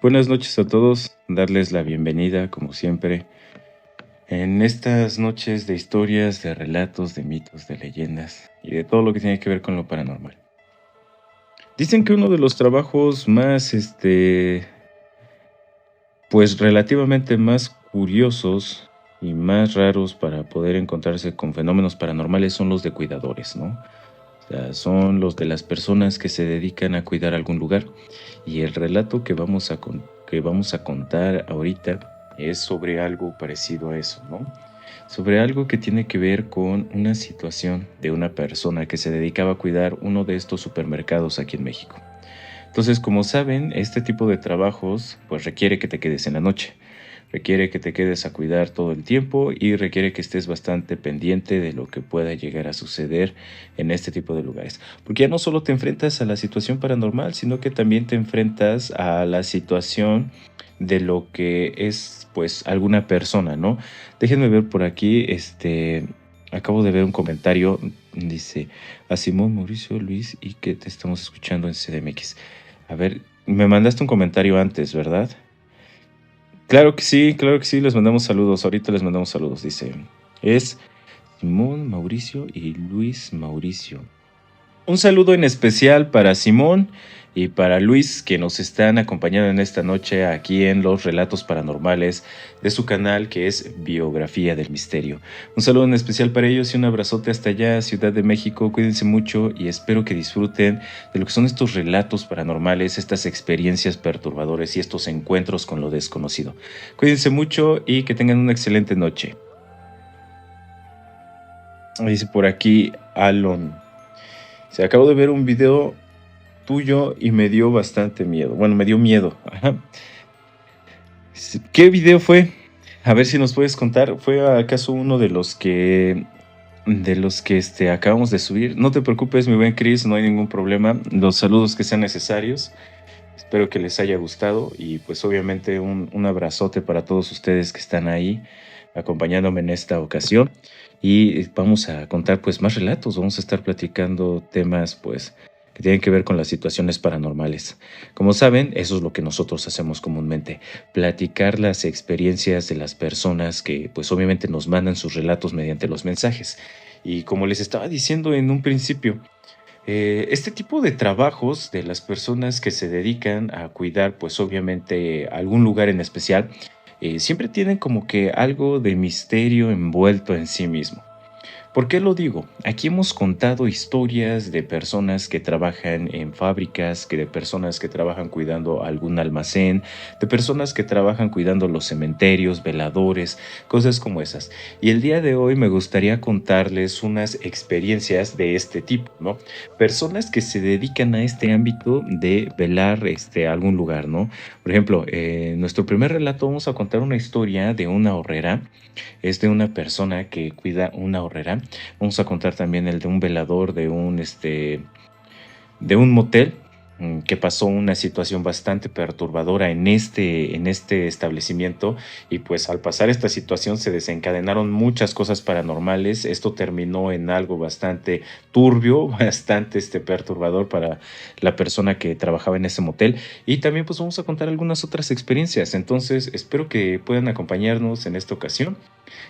Buenas noches a todos, darles la bienvenida como siempre en estas noches de historias, de relatos, de mitos, de leyendas y de todo lo que tiene que ver con lo paranormal. Dicen que uno de los trabajos más, pues relativamente más curiosos y más raros para poder encontrarse con fenómenos paranormales son los de cuidadores, ¿no? O sea, son los de las personas que se dedican a cuidar algún lugar. Y el relato que vamos a contar ahorita es sobre algo parecido a eso, ¿no? Sobre algo que tiene que ver con una situación de una persona que se dedicaba a cuidar uno de estos supermercados aquí en México. Entonces, como saben, este tipo de trabajos pues requiere que te quedes en la noche, requiere que te quedes a cuidar todo el tiempo y requiere que estés bastante pendiente de lo que pueda llegar a suceder en este tipo de lugares. Porque ya no solo te enfrentas a la situación paranormal, sino que también te enfrentas a la situación de lo que es pues alguna persona, ¿no? Déjenme ver por aquí, acabo de ver un comentario, dice a Simón, Mauricio, Luis y que te estamos escuchando en CDMX. A ver, me mandaste un comentario antes, ¿verdad? Claro que sí, les mandamos saludos. Ahorita les mandamos saludos, dice. Es Simón Mauricio y Luis Mauricio. Un saludo en especial para Simón y para Luis que nos están acompañando en esta noche aquí en los relatos paranormales de su canal que es Biografía del Misterio. Un saludo en especial para ellos y un abrazote hasta allá, Ciudad de México. Cuídense mucho y espero que disfruten de lo que son estos relatos paranormales, estas experiencias perturbadoras y estos encuentros con lo desconocido. Cuídense mucho y que tengan una excelente noche. Dice por aquí Alon. Se acabo de ver un video tuyo y me dio bastante miedo. Bueno, me dio miedo. Ajá. ¿Qué video fue? A ver si nos puedes contar. ¿Fue acaso uno de los que acabamos de subir? No te preocupes, mi buen Chris, no hay ningún problema. Los saludos que sean necesarios. Espero que les haya gustado y pues obviamente un abrazote para todos ustedes que están ahí acompañándome en esta ocasión. Y vamos a contar pues más relatos, vamos a estar platicando temas pues que tienen que ver con las situaciones paranormales. Como saben, eso es lo que nosotros hacemos comúnmente, platicar las experiencias de las personas que pues obviamente nos mandan sus relatos mediante los mensajes. Y como les estaba diciendo en un principio, este tipo de trabajos de las personas que se dedican a cuidar, pues obviamente algún lugar en especial, siempre tienen como que algo de misterio envuelto en sí mismo. ¿Por qué lo digo? Aquí hemos contado historias de personas que trabajan en fábricas, de personas que trabajan cuidando algún almacén, de personas que trabajan cuidando los cementerios, veladores, cosas como esas. Y el día de hoy me gustaría contarles unas experiencias de este tipo, ¿no? Personas que se dedican a este ámbito de velar algún lugar, ¿no? Por ejemplo, en nuestro primer relato vamos a contar una historia de una horrera. Es de una persona que cuida una horrera. Vamos a contar también el de un velador de un motel que pasó una situación bastante perturbadora en este establecimiento y pues al pasar esta situación se desencadenaron muchas cosas paranormales. Esto terminó en algo bastante turbio, bastante perturbador para la persona que trabajaba en ese motel y también pues vamos a contar algunas otras experiencias. Entonces espero que puedan acompañarnos en esta ocasión,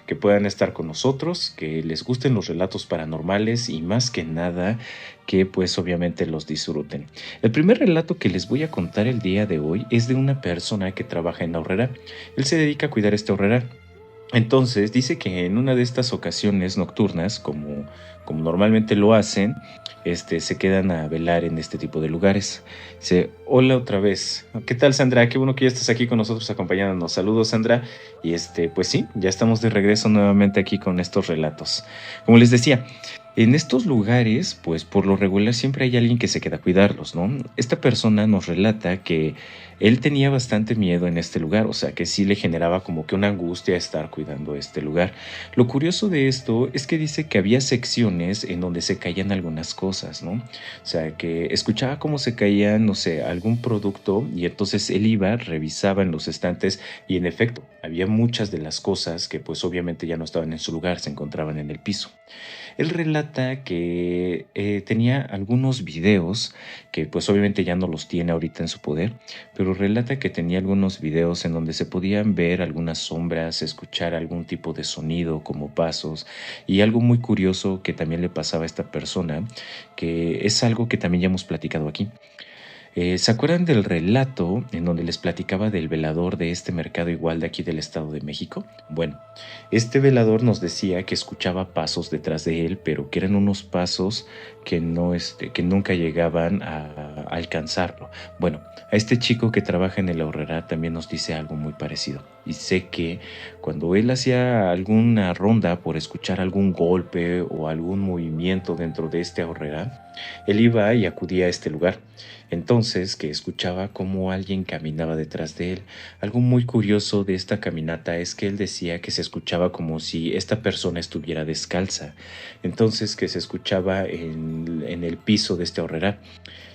que puedan estar con nosotros, que les gusten los relatos paranormales y más que nada que pues obviamente los disfruten. El primer relato que les voy a contar el día de hoy es de una persona que trabaja en la horrera. Él se dedica a cuidar esta horrera. Entonces dice que en una de estas ocasiones nocturnas, como normalmente lo hacen, se quedan a velar en este tipo de lugares. Dice, hola otra vez. ¿Qué tal, Sandra? Qué bueno que ya estás aquí con nosotros acompañándonos. Saludos, Sandra. Y pues sí, ya estamos de regreso nuevamente aquí con estos relatos. Como les decía, en estos lugares, pues por lo regular siempre hay alguien que se queda a cuidarlos, ¿no? Esta persona nos relata que él tenía bastante miedo en este lugar, o sea que sí le generaba como que una angustia estar cuidando este lugar. Lo curioso de esto es que dice que había secciones en donde se caían algunas cosas, ¿no? O sea que escuchaba cómo se caía, no sé, algún producto y entonces él iba, revisaba en los estantes y en efecto había muchas de las cosas que pues obviamente ya no estaban en su lugar, se encontraban en el piso. Él relata que tenía algunos videos que pues obviamente ya no los tiene ahorita en su poder, pero relata que tenía algunos videos en donde se podían ver algunas sombras, escuchar algún tipo de sonido como pasos y algo muy curioso que también le pasaba a esta persona, que es algo que también ya hemos platicado aquí. ¿Se acuerdan del relato en donde les platicaba del velador de este mercado igual de aquí del Estado de México? Bueno, este velador nos decía que escuchaba pasos detrás de él, pero que eran unos pasos que no, que nunca llegaban a alcanzarlo. Bueno, a este chico que trabaja en el ahorrera también nos dice algo muy parecido. Y sé que cuando él hacía alguna ronda por escuchar algún golpe o algún movimiento dentro de este ahorrera, él iba y acudía a este lugar. Entonces, que escuchaba cómo alguien caminaba detrás de él. Algo muy curioso de esta caminata es que él decía que se escuchaba como si esta persona estuviera descalza. Entonces, que se escuchaba en el piso de este horrera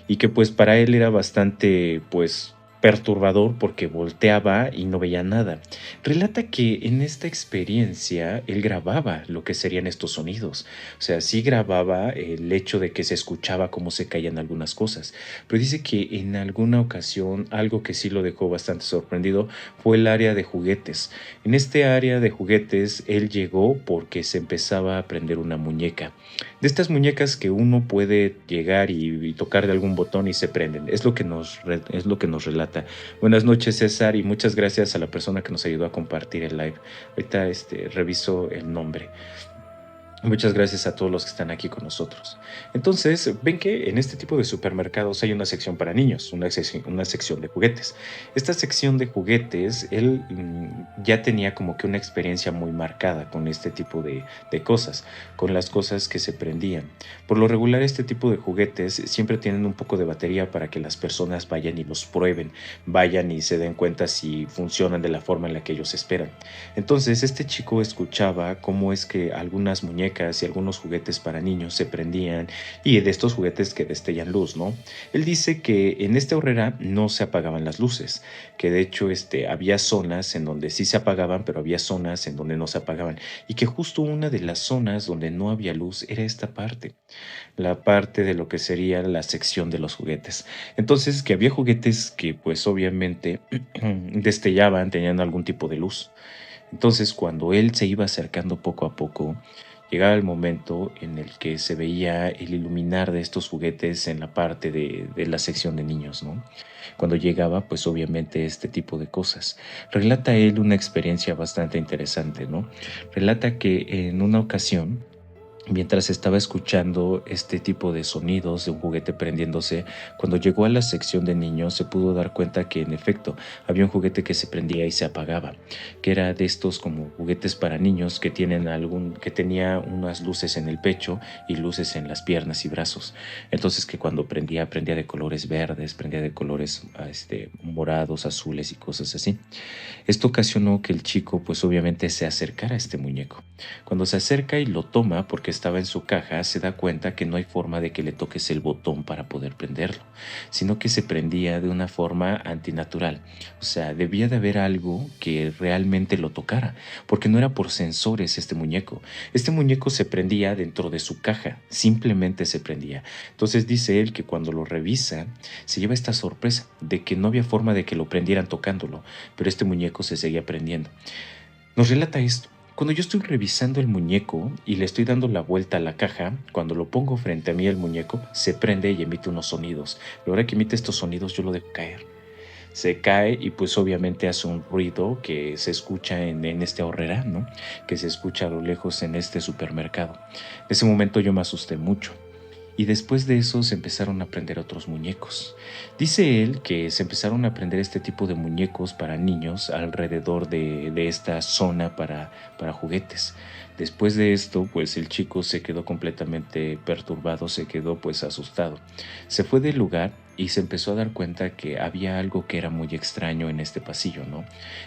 y que pues para él era bastante pues perturbador porque volteaba y no veía nada. Relata que en esta experiencia él grababa lo que serían estos sonidos. O sea, sí grababa el hecho de que se escuchaba cómo se caían algunas cosas. Pero dice que en alguna ocasión algo que sí lo dejó bastante sorprendido fue el área de juguetes. En este área de juguetes él llegó porque se empezaba a prender una muñeca. De estas muñecas que uno puede llegar y tocar de algún botón y se prenden. Es lo que nos relata. Buenas noches, César, y muchas gracias a la persona que nos ayudó a compartir el live. Ahorita reviso el nombre. Muchas gracias a todos los que están aquí con nosotros. Entonces, ven que en este tipo de supermercados hay una sección para niños, una sección de juguetes. Esta sección de juguetes, él ya tenía como que una experiencia muy marcada con este tipo de cosas, con las cosas que se prendían. Por lo regular, este tipo de juguetes siempre tienen un poco de batería para que las personas vayan y los prueben, vayan y se den cuenta si funcionan de la forma en la que ellos esperan. Entonces, este chico escuchaba cómo es que algunas muñecas y algunos juguetes para niños se prendían y de estos juguetes que destellan luz, ¿no? Él dice que en esta horrera no se apagaban las luces, que de hecho había zonas en donde sí se apagaban, pero había zonas en donde no se apagaban y que justo una de las zonas donde no había luz era esta parte, la parte de lo que sería la sección de los juguetes. Entonces, que había juguetes que pues obviamente destellaban, tenían algún tipo de luz. Entonces, cuando él se iba acercando poco a poco, llegaba el momento en el que se veía el iluminar de estos juguetes en la parte de la sección de niños, ¿no? Cuando llegaba, pues obviamente este tipo de cosas. Relata él una experiencia bastante interesante, ¿no? Relata que en una ocasión mientras estaba escuchando este tipo de sonidos de un juguete prendiéndose, cuando llegó a la sección de niños se pudo dar cuenta que en efecto había un juguete que se prendía y se apagaba, que era de estos como juguetes para niños que tenía unas luces en el pecho y luces en las piernas y brazos. Entonces que cuando prendía de colores verdes, prendía de colores morados, azules y cosas así. Esto ocasionó que el chico pues obviamente se acercara a este muñeco. Cuando se acerca y lo toma porque estaba en su caja, se da cuenta que no hay forma de que le toques el botón para poder prenderlo, sino que se prendía de una forma antinatural. O sea, debía de haber algo que realmente lo tocara, porque no era por sensores este muñeco. Este muñeco se prendía dentro de su caja, simplemente se prendía. Entonces dice él que cuando lo revisa, se lleva esta sorpresa de que no había forma de que lo prendieran tocándolo, pero este muñeco se seguía prendiendo. Nos relata esto. Cuando yo estoy revisando el muñeco y le estoy dando la vuelta a la caja, cuando lo pongo frente a mí el muñeco, se prende y emite unos sonidos. Pero ahora que emite estos sonidos yo lo dejo caer. Se cae y pues obviamente hace un ruido que se escucha en este ahorrera, ¿no? Que se escucha a lo lejos en este supermercado. En ese momento yo me asusté mucho. Y después de eso se empezaron a prender otros muñecos. Dice él que se empezaron a prender este tipo de muñecos para niños alrededor de esta zona para juguetes. Después de esto, pues el chico se quedó completamente perturbado, se quedó pues asustado. Se fue del lugar y se empezó a dar cuenta que había algo que era muy extraño en este pasillo, ¿no?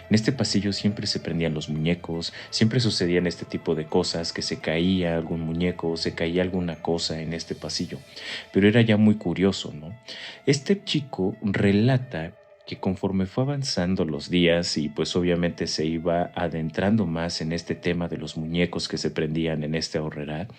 En este pasillo siempre se prendían los muñecos, siempre sucedían este tipo de cosas, que se caía algún muñeco, se caía alguna cosa en este pasillo, pero era ya muy curioso, ¿no? Este chico relata que conforme fue avanzando los días y pues obviamente se iba adentrando más en este tema de los muñecos que se prendían en este ahorrera,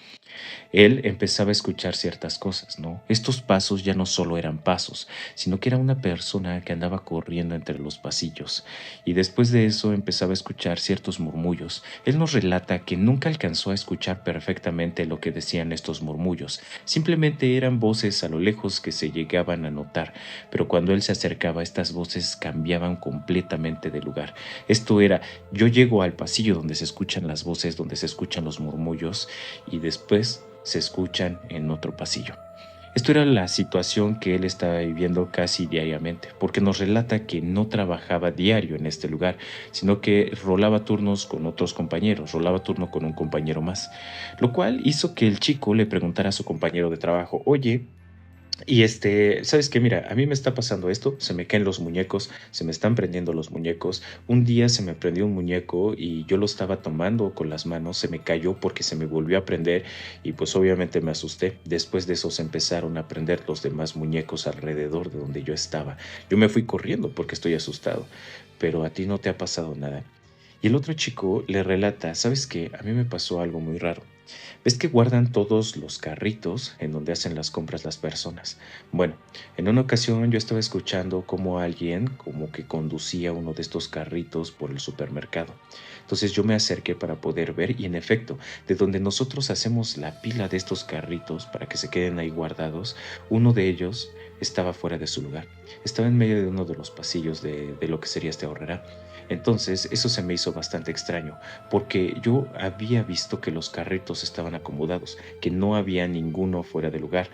Él empezaba a escuchar ciertas cosas, ¿no? Estos pasos ya no solo eran pasos, sino que era una persona que andaba corriendo entre los pasillos. Y después de eso empezaba a escuchar ciertos murmullos. Él nos relata que nunca alcanzó a escuchar perfectamente lo que decían estos murmullos. Simplemente eran voces a lo lejos que se llegaban a notar, pero cuando él se acercaba, estas voces cambiaban completamente de lugar. Esto era, yo llego al pasillo donde se escuchan las voces, donde se escuchan los murmullos, y después se escuchan en otro pasillo. Esto era la situación que él estaba viviendo casi diariamente, porque nos relata que no trabajaba diario en este lugar, sino que rolaba turnos con otros compañeros, rolaba turno con un compañero más, lo cual hizo que el chico le preguntara a su compañero de trabajo, oye, y ¿sabes qué? Mira, a mí me está pasando esto, se me caen los muñecos, se me están prendiendo los muñecos. Un día se me prendió un muñeco y yo lo estaba tomando con las manos, se me cayó porque se me volvió a prender y pues obviamente me asusté. Después de eso se empezaron a prender los demás muñecos alrededor de donde yo estaba. Yo me fui corriendo porque estoy asustado, pero a ti no te ha pasado nada. Y el otro chico le relata, ¿sabes qué? A mí me pasó algo muy raro. ¿Ves que guardan todos los carritos en donde hacen las compras las personas? Bueno, en una ocasión yo estaba escuchando como alguien como que conducía uno de estos carritos por el supermercado. Entonces yo me acerqué para poder ver y en efecto, de donde nosotros hacemos la pila de estos carritos para que se queden ahí guardados, uno de ellos estaba fuera de su lugar. Estaba en medio de uno de los pasillos de lo que sería este ahorrera. Entonces eso se me hizo bastante extraño porque yo había visto que los carritos estaban acomodados, que no había ninguno fuera de lugar.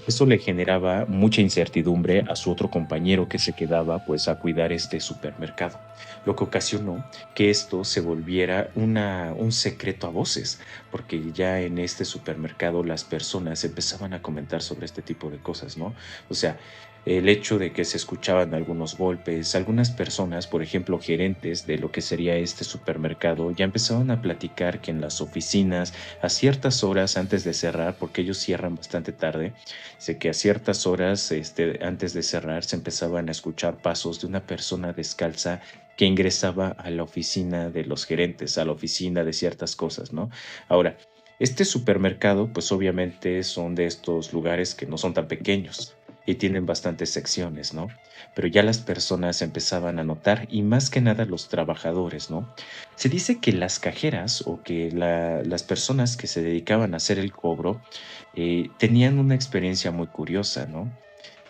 Eso le generaba mucha incertidumbre a su otro compañero que se quedaba pues a cuidar este supermercado, lo que ocasionó que esto se volviera un secreto a voces, porque ya en este supermercado las personas empezaban a comentar sobre este tipo de cosas, ¿no? O sea, el hecho de que se escuchaban algunos golpes, algunas personas, por ejemplo, gerentes de lo que sería este supermercado, ya empezaban a platicar que en las oficinas, a ciertas horas antes de cerrar, porque ellos cierran bastante tarde, sé que a ciertas horas antes de cerrar se empezaban a escuchar pasos de una persona descalza que ingresaba a la oficina de los gerentes, a la oficina de ciertas cosas, ¿no? Ahora, este supermercado, pues obviamente son de estos lugares que no son tan pequeños y tienen bastantes secciones, ¿no? Pero ya las personas empezaban a notar y más que nada los trabajadores, ¿no? Se dice que las cajeras o que las personas que se dedicaban a hacer el cobro tenían una experiencia muy curiosa, ¿no?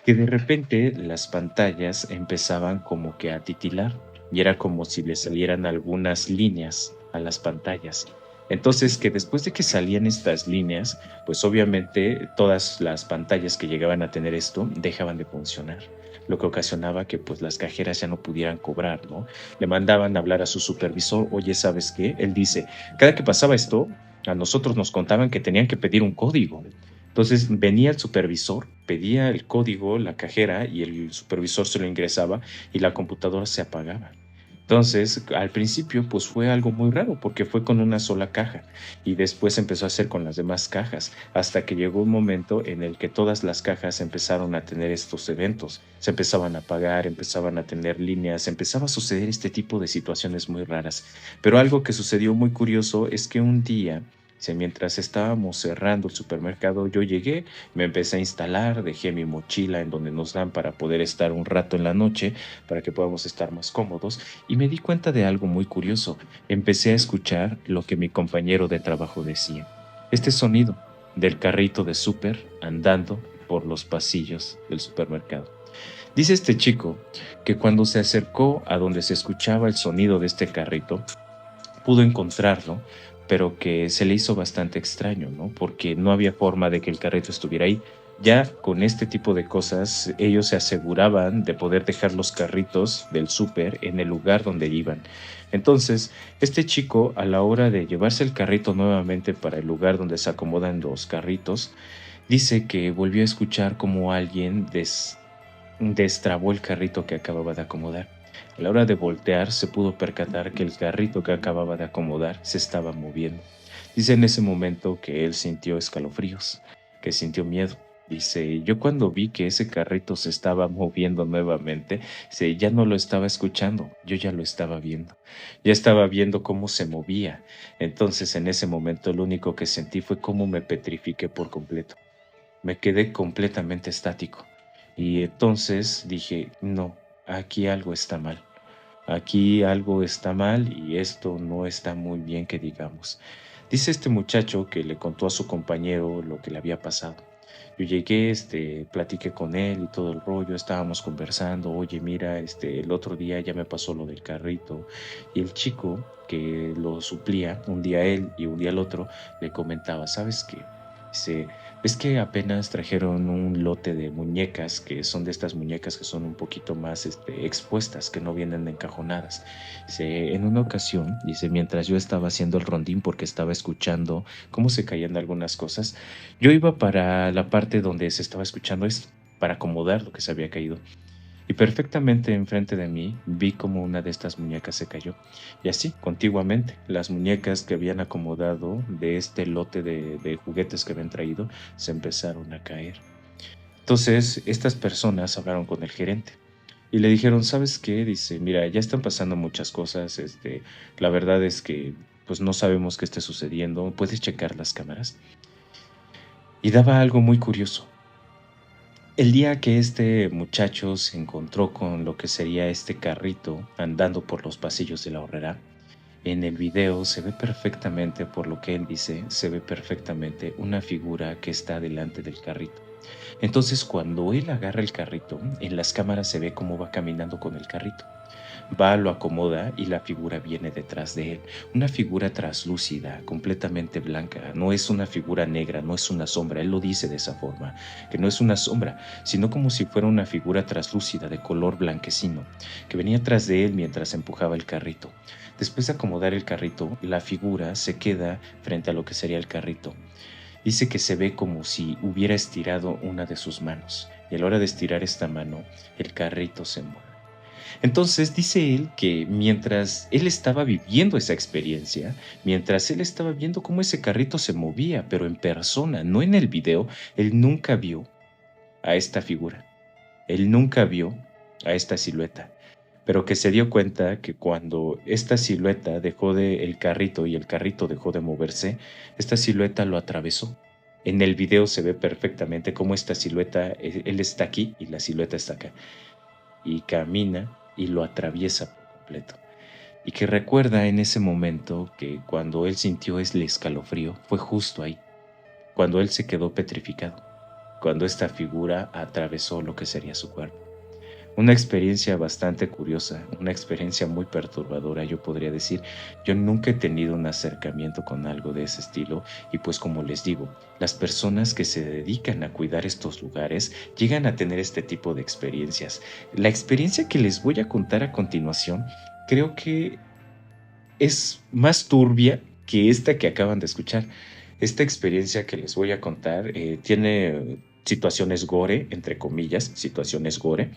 Que de repente las pantallas empezaban como que a titilar y era como si le salieran algunas líneas a las pantallas. Entonces, que después de que salían estas líneas, pues obviamente todas las pantallas que llegaban a tener esto dejaban de funcionar, lo que ocasionaba que pues las cajeras ya no pudieran cobrar, ¿no? Le mandaban a hablar a su supervisor, oye, ¿sabes qué? Él dice, cada que pasaba esto, a nosotros nos contaban que tenían que pedir un código. Entonces venía el supervisor, pedía el código, la cajera, y el supervisor se lo ingresaba y la computadora se apagaba. Entonces, al principio, pues fue algo muy raro porque fue con una sola caja y después empezó a hacer con las demás cajas, hasta que llegó un momento en el que todas las cajas empezaron a tener estos eventos, se empezaban a apagar, empezaban a tener líneas, empezaba a suceder este tipo de situaciones muy raras. Pero algo que sucedió muy curioso es que un día, mientras estábamos cerrando el supermercado, yo llegué, me empecé a instalar, dejé mi mochila en donde nos dan para poder estar un rato en la noche, para que podamos estar más cómodos, y me di cuenta de algo muy curioso. Empecé a escuchar lo que mi compañero de trabajo decía. Este sonido del carrito de súper andando por los pasillos del supermercado. Dice este chico que cuando se acercó a donde se escuchaba el sonido de este carrito, pudo encontrarlo, pero que se le hizo bastante extraño, ¿no? Porque no había forma de que el carrito estuviera ahí. Ya con este tipo de cosas, ellos se aseguraban de poder dejar los carritos del súper en el lugar donde iban. Entonces, este chico, a la hora de llevarse el carrito nuevamente para el lugar donde se acomodan los carritos, dice que volvió a escuchar como alguien destrabó el carrito que acababa de acomodar. A la hora de voltear se pudo percatar que el carrito que acababa de acomodar se estaba moviendo. Dice en ese momento que él sintió escalofríos, que sintió miedo. Dice, yo cuando vi que ese carrito se estaba moviendo nuevamente, dice, ya no lo estaba escuchando, yo ya lo estaba viendo. Ya estaba viendo cómo se movía. Entonces en ese momento lo único que sentí fue cómo me petrifiqué por completo. Me quedé completamente estático. Y entonces dije, no, aquí algo está mal. Aquí algo está mal y esto no está muy bien que digamos. Dice este muchacho que le contó a su compañero lo que le había pasado. Yo llegué, platiqué con él y todo el rollo, estábamos conversando, oye, mira, el otro día ya me pasó lo del carrito. Y el chico que lo suplía, un día él y un día el otro, le comentaba, ¿sabes qué? Dice, ves que apenas trajeron un lote de muñecas, que son de estas muñecas que son un poquito más expuestas, que no vienen encajonadas. Dice, en una ocasión, dice, mientras yo estaba haciendo el rondín porque estaba escuchando cómo se caían algunas cosas, yo iba para la parte donde se estaba escuchando esto, para acomodar lo que se había caído. Y perfectamente enfrente de mí vi como una de estas muñecas se cayó. Y así, contiguamente, las muñecas que habían acomodado de este lote de juguetes que habían traído se empezaron a caer. Entonces, estas personas hablaron con el gerente y le dijeron, ¿sabes qué? Dice, mira, ya están pasando muchas cosas, la verdad es que pues no sabemos qué esté sucediendo, ¿puedes checar las cámaras? Y daba algo muy curioso. El día que este muchacho se encontró con lo que sería este carrito andando por los pasillos de la horrera, en el video se ve perfectamente, por lo que él dice, se ve perfectamente una figura que está delante del carrito. Entonces cuando él agarra el carrito, en las cámaras se ve cómo va caminando con el carrito. Va, lo acomoda y la figura viene detrás de él. Una figura traslúcida, completamente blanca. No es una figura negra, no es una sombra. Él lo dice de esa forma, que no es una sombra, sino como si fuera una figura traslúcida de color blanquecino, que venía tras de él mientras empujaba el carrito. Después de acomodar el carrito, la figura se queda frente a lo que sería el carrito. Dice que se ve como si hubiera estirado una de sus manos, y a la hora de estirar esta mano, el carrito se mueve. Entonces dice él que mientras él estaba viviendo esa experiencia, mientras él estaba viendo cómo ese carrito se movía, pero en persona, no en el video, él nunca vio a esta figura, él nunca vio a esta silueta, pero que se dio cuenta que cuando esta silueta dejó de el carrito y el carrito dejó de moverse, esta silueta lo atravesó. En el video se ve perfectamente cómo esta silueta, él está aquí y la silueta está acá y camina y lo atraviesa por completo. Y que recuerda en ese momento que cuando él sintió el escalofrío fue justo ahí, cuando él se quedó petrificado, cuando esta figura atravesó lo que sería su cuerpo. Una experiencia bastante curiosa, una experiencia muy perturbadora, yo podría decir. Yo nunca he tenido un acercamiento con algo de ese estilo y pues como les digo, las personas que se dedican a cuidar estos lugares llegan a tener este tipo de experiencias. La experiencia que les voy a contar a continuación creo que es más turbia que esta que acaban de escuchar. Esta experiencia que les voy a contar tiene situaciones gore, entre comillas, situaciones gore,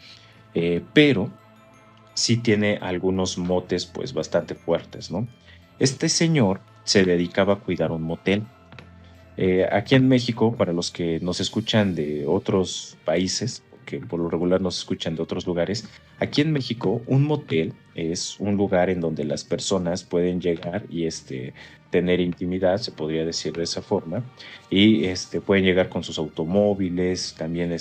pero sí tiene algunos motes pues bastante fuertes, ¿no? Este señor se dedicaba a cuidar un motel. Aquí en México, para los que nos escuchan de otros países, que por lo regular nos escuchan de otros lugares, aquí en México un motel es un lugar en donde las personas pueden llegar y tener intimidad, se podría decir de esa forma, y pueden llegar con sus automóviles, también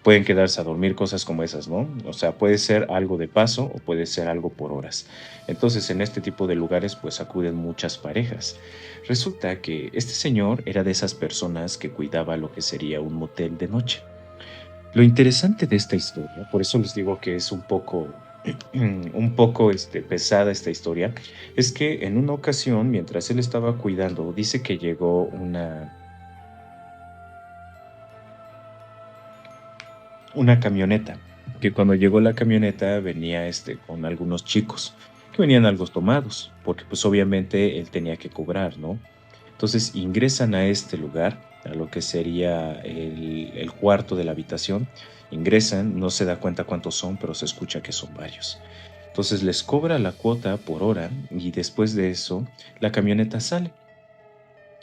pueden quedarse a dormir, cosas como esas, ¿no? O sea, puede ser algo de paso o puede ser algo por horas. Entonces, en este tipo de lugares, pues acuden muchas parejas. Resulta que este señor era de esas personas que cuidaba lo que sería un motel de noche. Lo interesante de esta historia, por eso les digo que es un poco, un poco pesada esta historia, es que en una ocasión, mientras él estaba cuidando, dice que llegó una camioneta, que cuando llegó la camioneta venía con algunos chicos que venían algo tomados, porque pues obviamente él tenía que cobrar, ¿no? Entonces ingresan a este lugar, a lo que sería el cuarto de la habitación, ingresan, no se da cuenta cuántos son, pero se escucha que son varios. Entonces les cobra la cuota por hora y después de eso la camioneta sale.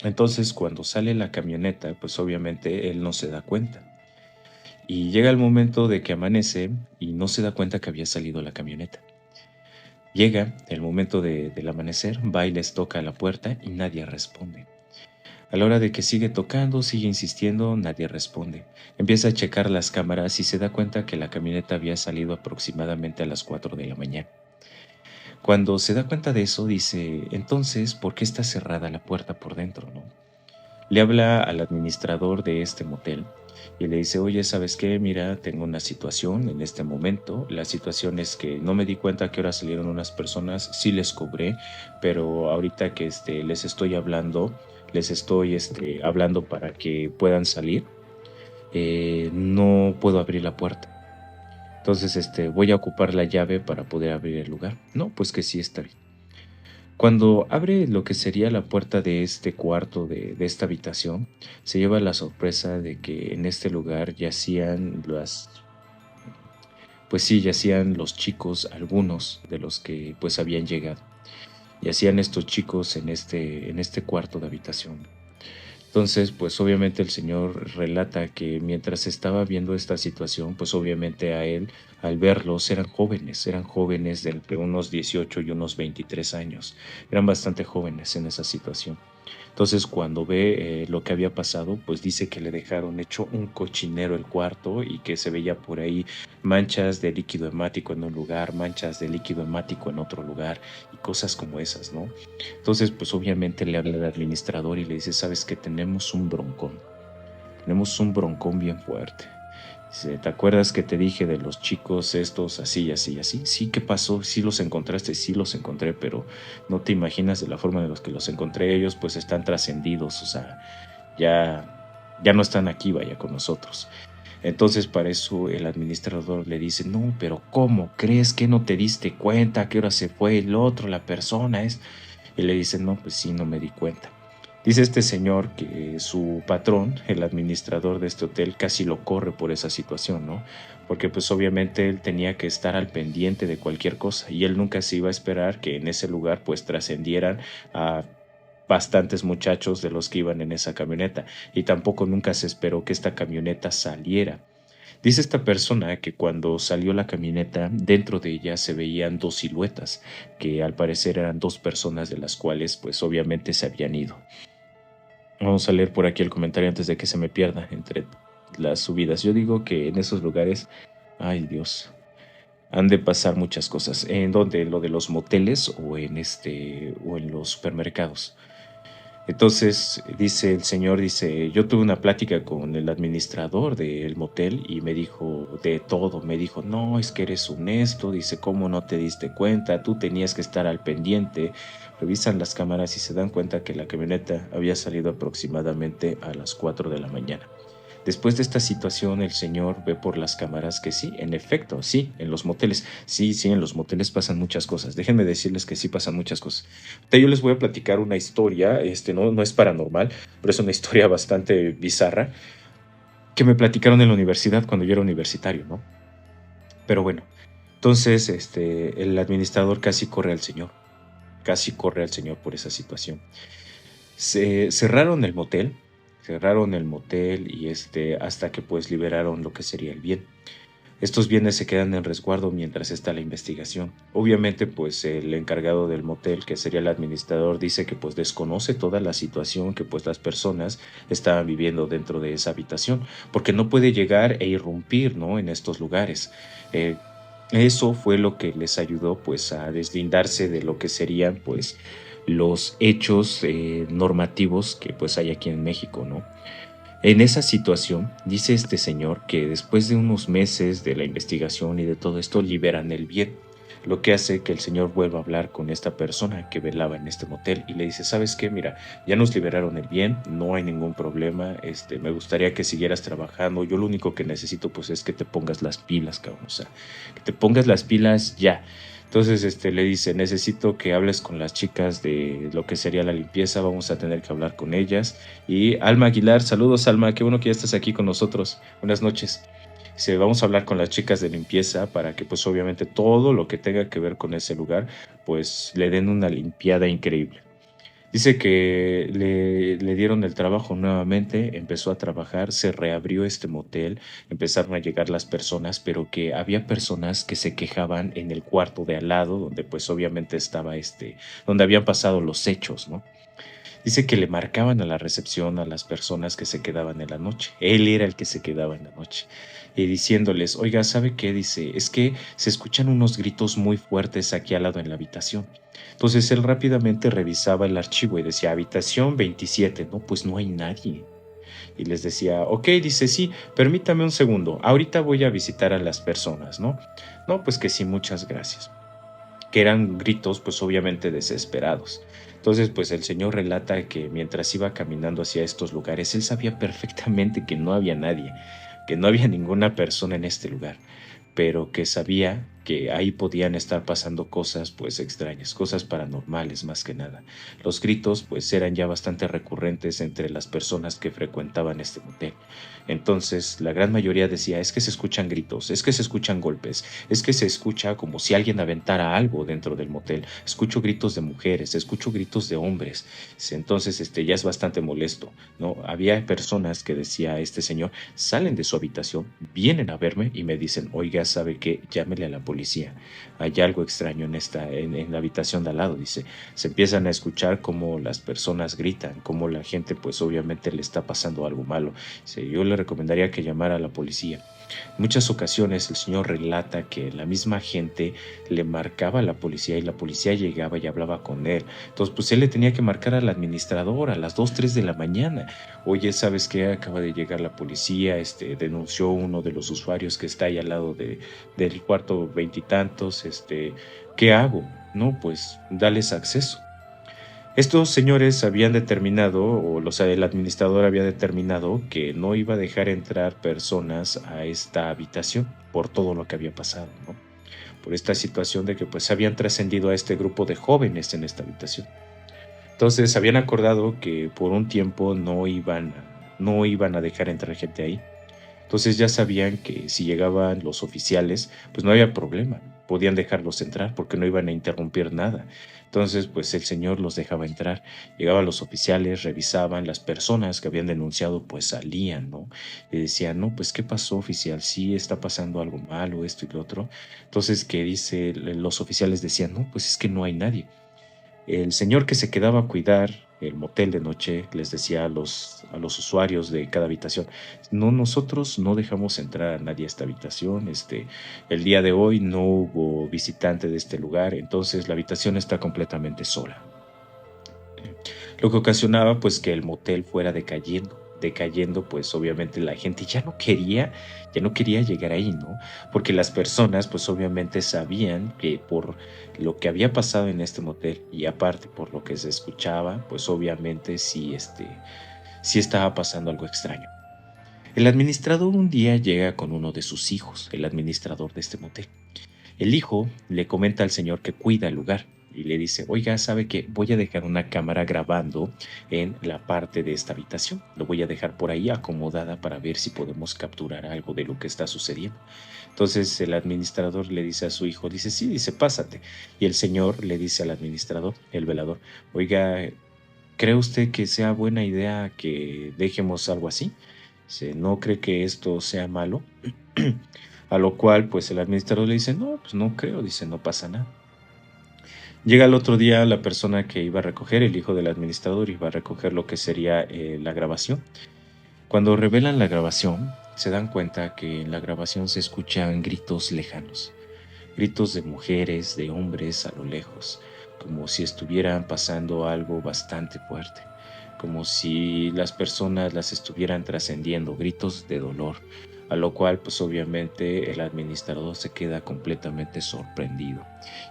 Entonces, cuando sale la camioneta, pues obviamente él no se da cuenta. Y llega el momento de que amanece y no se da cuenta que había salido la camioneta. Llega el momento del amanecer, va y les toca a la puerta y nadie responde. A la hora de que sigue tocando, sigue insistiendo, nadie responde. Empieza a checar las cámaras y se da cuenta que la camioneta había salido aproximadamente a las 4 de la mañana. Cuando se da cuenta de eso, dice, entonces, ¿por qué está cerrada la puerta por dentro, no? Le habla al administrador de este motel y le dice, oye, ¿sabes qué? Mira, tengo una situación en este momento. La situación es que no me di cuenta a qué hora salieron unas personas, sí les cobré, pero ahorita que les estoy hablando, hablando para que puedan salir, no puedo abrir la puerta. Entonces, voy a ocupar la llave para poder abrir el lugar. No, pues que sí está bien. Cuando abre lo que sería la puerta de este cuarto, de esta habitación, se lleva la sorpresa de que en este lugar pues sí, yacían los chicos, algunos de los que pues habían llegado. Yacían estos chicos en este cuarto de habitación. Entonces, pues obviamente el señor relata que mientras estaba viendo esta situación, pues obviamente a él, al verlos, eran jóvenes de entre unos 18 y unos 23 años, eran bastante jóvenes en esa situación. Entonces, cuando ve lo que había pasado, pues dice que le dejaron hecho un cochinero el cuarto y que se veía por ahí manchas de líquido hemático en un lugar, manchas de líquido hemático en otro lugar y cosas como esas, ¿no? Entonces, pues obviamente le habla al administrador y le dice, sabes que tenemos un broncón bien fuerte. Dice, ¿te acuerdas que te dije de los chicos estos así, así, así? Sí, ¿qué pasó? Sí los encontraste, sí los encontré, pero no te imaginas de la forma en la que los encontré. Ellos pues están trascendidos, o sea, ya no están aquí, vaya, con nosotros. Entonces para eso el administrador le dice, no, pero ¿cómo crees que no te diste cuenta? ¿A qué hora se fue el otro, la persona es? Y le dice, no, pues sí, no me di cuenta. Dice este señor que su patrón, el administrador de este hotel, casi lo corre por esa situación, ¿no? Porque pues obviamente él tenía que estar al pendiente de cualquier cosa y él nunca se iba a esperar que en ese lugar pues trascendieran a bastantes muchachos de los que iban en esa camioneta y tampoco nunca se esperó que esta camioneta saliera. Dice esta persona que cuando salió la camioneta, dentro de ella se veían dos siluetas, que al parecer eran dos personas de las cuales pues obviamente se habían ido. Vamos a leer por aquí el comentario antes de que se me pierda entre las subidas. Yo digo que en esos lugares, ay Dios, han de pasar muchas cosas. ¿En donde lo de los moteles o o en los supermercados? Entonces, dice el señor, dice, yo tuve una plática con el administrador del motel y me dijo de todo, me dijo, no, es que eres honesto, dice, ¿cómo no te diste cuenta? Tú tenías que estar al pendiente. Revisan las cámaras y se dan cuenta que la camioneta había salido aproximadamente a las 4 de la mañana. Después de esta situación, el señor ve por las cámaras que sí, en efecto, sí, en los moteles, sí, sí, en los moteles pasan muchas cosas. Déjenme decirles que sí pasan muchas cosas. Ahorita yo les voy a platicar una historia, no es paranormal, pero es una historia bastante bizarra que me platicaron en la universidad cuando yo era universitario, ¿no? Pero bueno, entonces, el administrador casi corre al señor por esa situación. Se cerraron el motel y hasta que pues liberaron lo que sería el bien. Estos bienes se quedan en resguardo mientras está la investigación. Obviamente pues el encargado del motel, que sería el administrador, dice que pues desconoce toda la situación que pues las personas estaban viviendo dentro de esa habitación, porque no puede llegar e irrumpir, ¿no? En estos lugares. Eh, Eso fue lo que les ayudó pues a deslindarse de lo que serían pues los hechos normativos que pues hay aquí en México, ¿no? En esa situación, dice este señor que después de unos meses de la investigación y de todo esto, liberan el bien, lo que hace que el señor vuelva a hablar con esta persona que velaba en este motel y le dice, ¿sabes qué? Mira, ya nos liberaron el bien, no hay ningún problema, me gustaría que siguieras trabajando, yo lo único que necesito pues es que te pongas las pilas, cabrón, o sea, que te pongas las pilas ya. Entonces, le dice, necesito que hables con las chicas de lo que sería la limpieza, vamos a tener que hablar con ellas. Y Alma Aguilar, saludos Alma, qué bueno que ya estás aquí con nosotros. Buenas noches. Dice, vamos a hablar con las chicas de limpieza para que pues obviamente todo lo que tenga que ver con ese lugar, pues le den una limpiada increíble. Dice que le dieron el trabajo nuevamente, empezó a trabajar, se reabrió este motel, empezaron a llegar las personas, pero que había personas que se quejaban en el cuarto de al lado, donde pues obviamente estaba donde habían pasado los hechos, ¿no? Dice que le marcaban a la recepción a las personas que se quedaban en la noche. Él era el que se quedaba en la noche. Y diciéndoles, oiga, ¿sabe qué? Dice, es que se escuchan unos gritos muy fuertes aquí al lado en la habitación. Entonces él rápidamente revisaba el archivo y decía, habitación 27. No, pues no hay nadie. Y les decía, ok, dice, sí, permítame un segundo, ahorita voy a visitar a las personas, ¿no? No, pues que sí, muchas gracias, que eran gritos pues obviamente desesperados. Entonces pues el señor relata que mientras iba caminando hacia estos lugares, él sabía perfectamente que no había nadie, que no había ninguna persona en este lugar, pero que sabía que ahí podían estar pasando cosas pues extrañas, cosas paranormales más que nada. Los gritos pues eran ya bastante recurrentes entre las personas que frecuentaban este motel. Entonces la gran mayoría decía, es que se escuchan gritos, es que se escuchan golpes, es que se escucha como si alguien aventara algo dentro del motel. Escucho gritos de mujeres, escucho gritos de hombres. Entonces, ya es bastante molesto, ¿no? Había personas que decía este señor, salen de su habitación, vienen a verme y me dicen, oiga, ¿sabe qué? Llámele a la policía. Hay algo extraño en la habitación de al lado, dice. Se empiezan a escuchar cómo las personas gritan, cómo la gente, pues obviamente le está pasando algo malo. Dice, yo le recomendaría que llamara a la policía. Muchas ocasiones el señor relata que la misma gente le marcaba a la policía y la policía llegaba y hablaba con él. Entonces, pues él le tenía que marcar al administrador a las 2 3 de la mañana. Oye, ¿sabes qué? Acaba de llegar la policía, denunció uno de los usuarios que está ahí al lado del cuarto veintitantos, ¿qué hago? No, pues dales acceso. Estos señores habían determinado, el administrador había determinado que no iba a dejar entrar personas a esta habitación por todo lo que había pasado, ¿no? Por esta situación de que pues habían trascendido a este grupo de jóvenes en esta habitación. Entonces habían acordado que por un tiempo no iban a dejar entrar gente ahí. Entonces ya sabían que si llegaban los oficiales, pues no había problema, podían dejarlos entrar porque no iban a interrumpir nada. Entonces, pues el señor los dejaba entrar. Llegaban los oficiales, revisaban, las personas que habían denunciado, pues salían, ¿no? Y decían, no, pues ¿qué pasó, oficial? Sí, está pasando algo malo, esto y lo otro. Entonces, ¿qué dice? Los oficiales decían, no, pues es que no hay nadie. El señor que se quedaba a cuidar el motel de noche les decía a los usuarios de cada habitación, no, nosotros no dejamos entrar a nadie a esta habitación, el día de hoy no hubo visitante de este lugar, entonces la habitación está completamente sola. Lo que ocasionaba pues que el motel fuera decayendo, pues obviamente la gente ya no quería llegar ahí, ¿no? Porque las personas pues obviamente sabían que por lo que había pasado en este motel y aparte por lo que se escuchaba, pues obviamente sí estaba pasando algo extraño. El administrador un día llega con uno de sus hijos, el administrador de este motel. El hijo le comenta al señor que cuida el lugar y le dice, oiga, ¿sabe qué? Voy a dejar una cámara grabando en la parte de esta habitación. Lo voy a dejar por ahí acomodada para ver si podemos capturar algo de lo que está sucediendo. Entonces el administrador le dice a su hijo, dice, sí, dice, pásate. Y el señor le dice al administrador, el velador, oiga, ¿cree usted que sea buena idea que dejemos algo así? Dice, ¿no cree que esto sea malo? A lo cual, pues el administrador le dice, no, pues no creo, dice, no pasa nada. Llega el otro día la persona que iba a recoger, el hijo del administrador, iba a recoger lo que sería la grabación. Cuando revelan la grabación, se dan cuenta que en la grabación se escuchan gritos lejanos, gritos de mujeres, de hombres a lo lejos, como si estuvieran pasando algo bastante fuerte, como si las personas las estuvieran trascendiendo, gritos de dolor, a lo cual pues obviamente el administrador se queda completamente sorprendido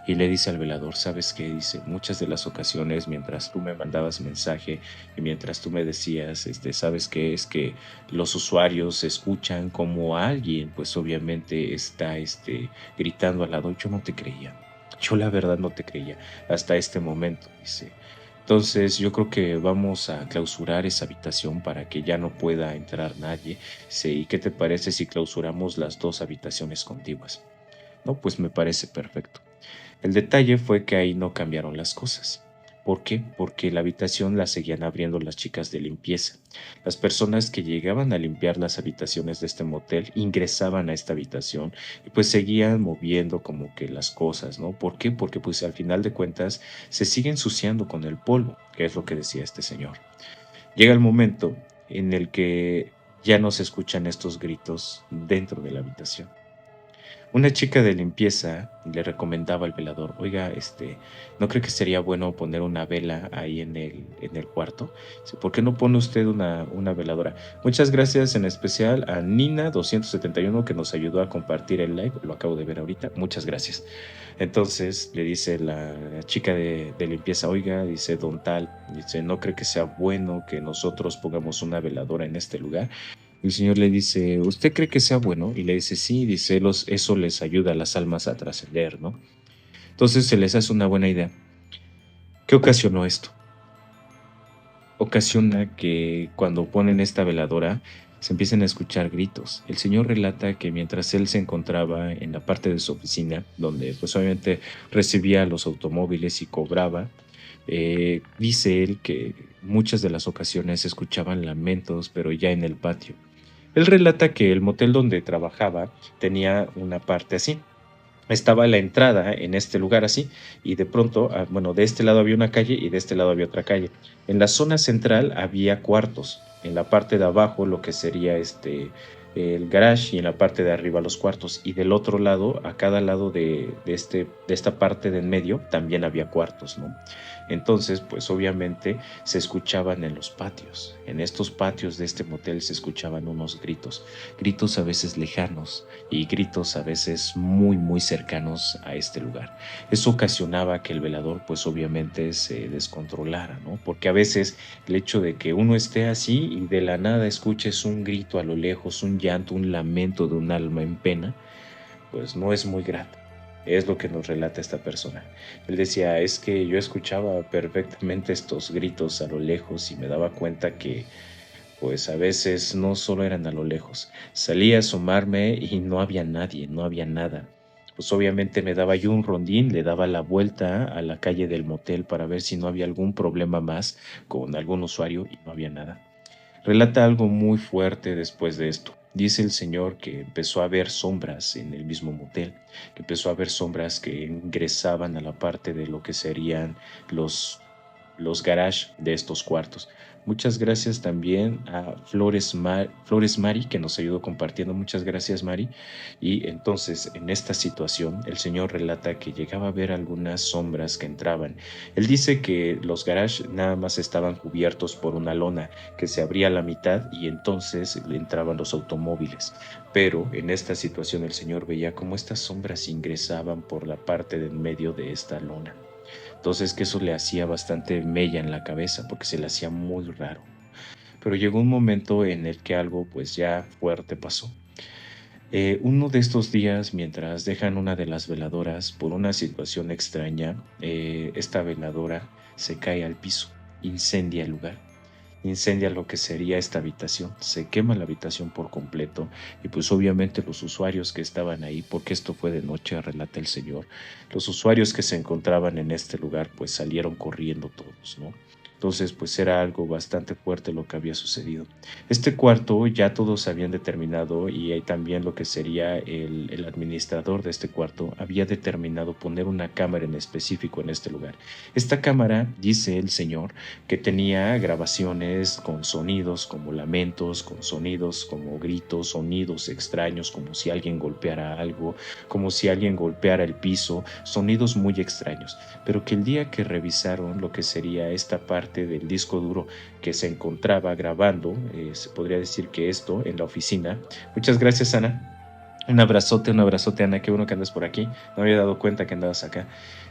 y le dice al velador, ¿sabes qué? Dice, muchas de las ocasiones mientras tú me mandabas mensaje y mientras tú me decías, ¿sabes qué? Es que los usuarios escuchan como alguien pues obviamente está gritando al lado, yo no te creía. Yo la verdad no te creía hasta este momento, dice. Entonces yo creo que vamos a clausurar esa habitación para que ya no pueda entrar nadie. Sí, ¿y qué te parece si clausuramos las dos habitaciones contiguas? No, pues me parece perfecto. El detalle fue que ahí no cambiaron las cosas. ¿Por qué? Porque la habitación la seguían abriendo las chicas de limpieza. Las personas que llegaban a limpiar las habitaciones de este motel ingresaban a esta habitación y pues seguían moviendo como que las cosas, ¿no? ¿Por qué? Porque pues al final de cuentas se sigue ensuciando con el polvo, que es lo que decía este señor. Llega el momento en el que ya no se escuchan estos gritos dentro de la habitación. Una chica de limpieza le recomendaba al velador, oiga, ¿no cree que sería bueno poner una vela ahí en el cuarto? Dice, ¿por qué no pone usted una veladora? Muchas gracias en especial a Nina271 que nos ayudó a compartir el live, lo acabo de ver ahorita, muchas gracias. Entonces le dice la chica de limpieza, oiga, dice don tal, dice, ¿no cree que sea bueno que nosotros pongamos una veladora en este lugar? El señor le dice, ¿usted cree que sea bueno? Y le dice, sí, dice, eso les ayuda a las almas a trascender, ¿no? Entonces se les hace una buena idea. ¿Qué ocasionó esto? Ocasiona que cuando ponen esta veladora se empiecen a escuchar gritos. El señor relata que mientras él se encontraba en la parte de su oficina, donde pues obviamente recibía los automóviles y cobraba, dice él que muchas de las ocasiones se escuchaban lamentos, pero ya en el patio. Él relata que el motel donde trabajaba tenía una parte así. Estaba la entrada en este lugar así y de pronto, bueno, de este lado había una calle y de este lado había otra calle. En la zona central había cuartos. En la parte de abajo lo que sería el garage y en la parte de arriba los cuartos. Y del otro lado, a cada lado de esta parte de en medio, también había cuartos, ¿no? Entonces, pues obviamente se escuchaban en los patios. En estos patios de este motel se escuchaban unos gritos, gritos a veces lejanos y gritos a veces muy muy cercanos a este lugar. Eso ocasionaba que el velador pues obviamente se descontrolara, ¿no? Porque a veces el hecho de que uno esté así y de la nada escuches un grito a lo lejos, un llanto, un lamento de un alma en pena, pues no es muy grato. Es lo que nos relata esta persona. Él decía, es que yo escuchaba perfectamente estos gritos a lo lejos y me daba cuenta que pues a veces no solo eran a lo lejos. Salí a asomarme y no había nadie, no había nada. Pues obviamente me daba yo un rondín, le daba la vuelta a la calle del motel para ver si no había algún problema más con algún usuario y no había nada. Relata algo muy fuerte después de esto. Dice el señor que empezó a ver sombras en el mismo motel, que empezó a ver sombras que ingresaban a la parte de lo que serían los garage de estos cuartos. Muchas gracias también a Flores Mari, que nos ayudó compartiendo. Muchas gracias, Mari. Y entonces, en esta situación, el señor relata que llegaba a ver algunas sombras que entraban. Él dice que los garages nada más estaban cubiertos por una lona que se abría a la mitad y entonces entraban los automóviles. Pero en esta situación el señor veía cómo estas sombras ingresaban por la parte del medio de esta lona. Entonces que eso le hacía bastante mella en la cabeza porque se le hacía muy raro. Pero llegó un momento en el que algo pues ya fuerte pasó. Uno de estos días, mientras dejan una de las veladoras por una situación extraña, esta veladora se cae al piso, incendia el lugar, incendia lo que sería esta habitación, se quema la habitación por completo y pues obviamente los usuarios que estaban ahí, porque esto fue de noche, relata el señor, los usuarios que se encontraban en este lugar pues salieron corriendo todos, ¿no? Entonces pues era algo bastante fuerte lo que había sucedido. Este cuarto ya todos habían determinado y ahí también lo que sería el administrador de este cuarto había determinado poner una cámara en específico en este lugar. Esta cámara, dice el señor, que tenía grabaciones con sonidos como lamentos, con sonidos como gritos, sonidos extraños, como si alguien golpeara algo, como si alguien golpeara el piso, sonidos muy extraños, pero que el día que revisaron lo que sería esta parte del disco duro que se encontraba grabando, se podría decir que esto en la oficina. Muchas gracias, Ana. Un abrazote, Ana, qué bueno que andas por aquí. No me había dado cuenta que andabas acá.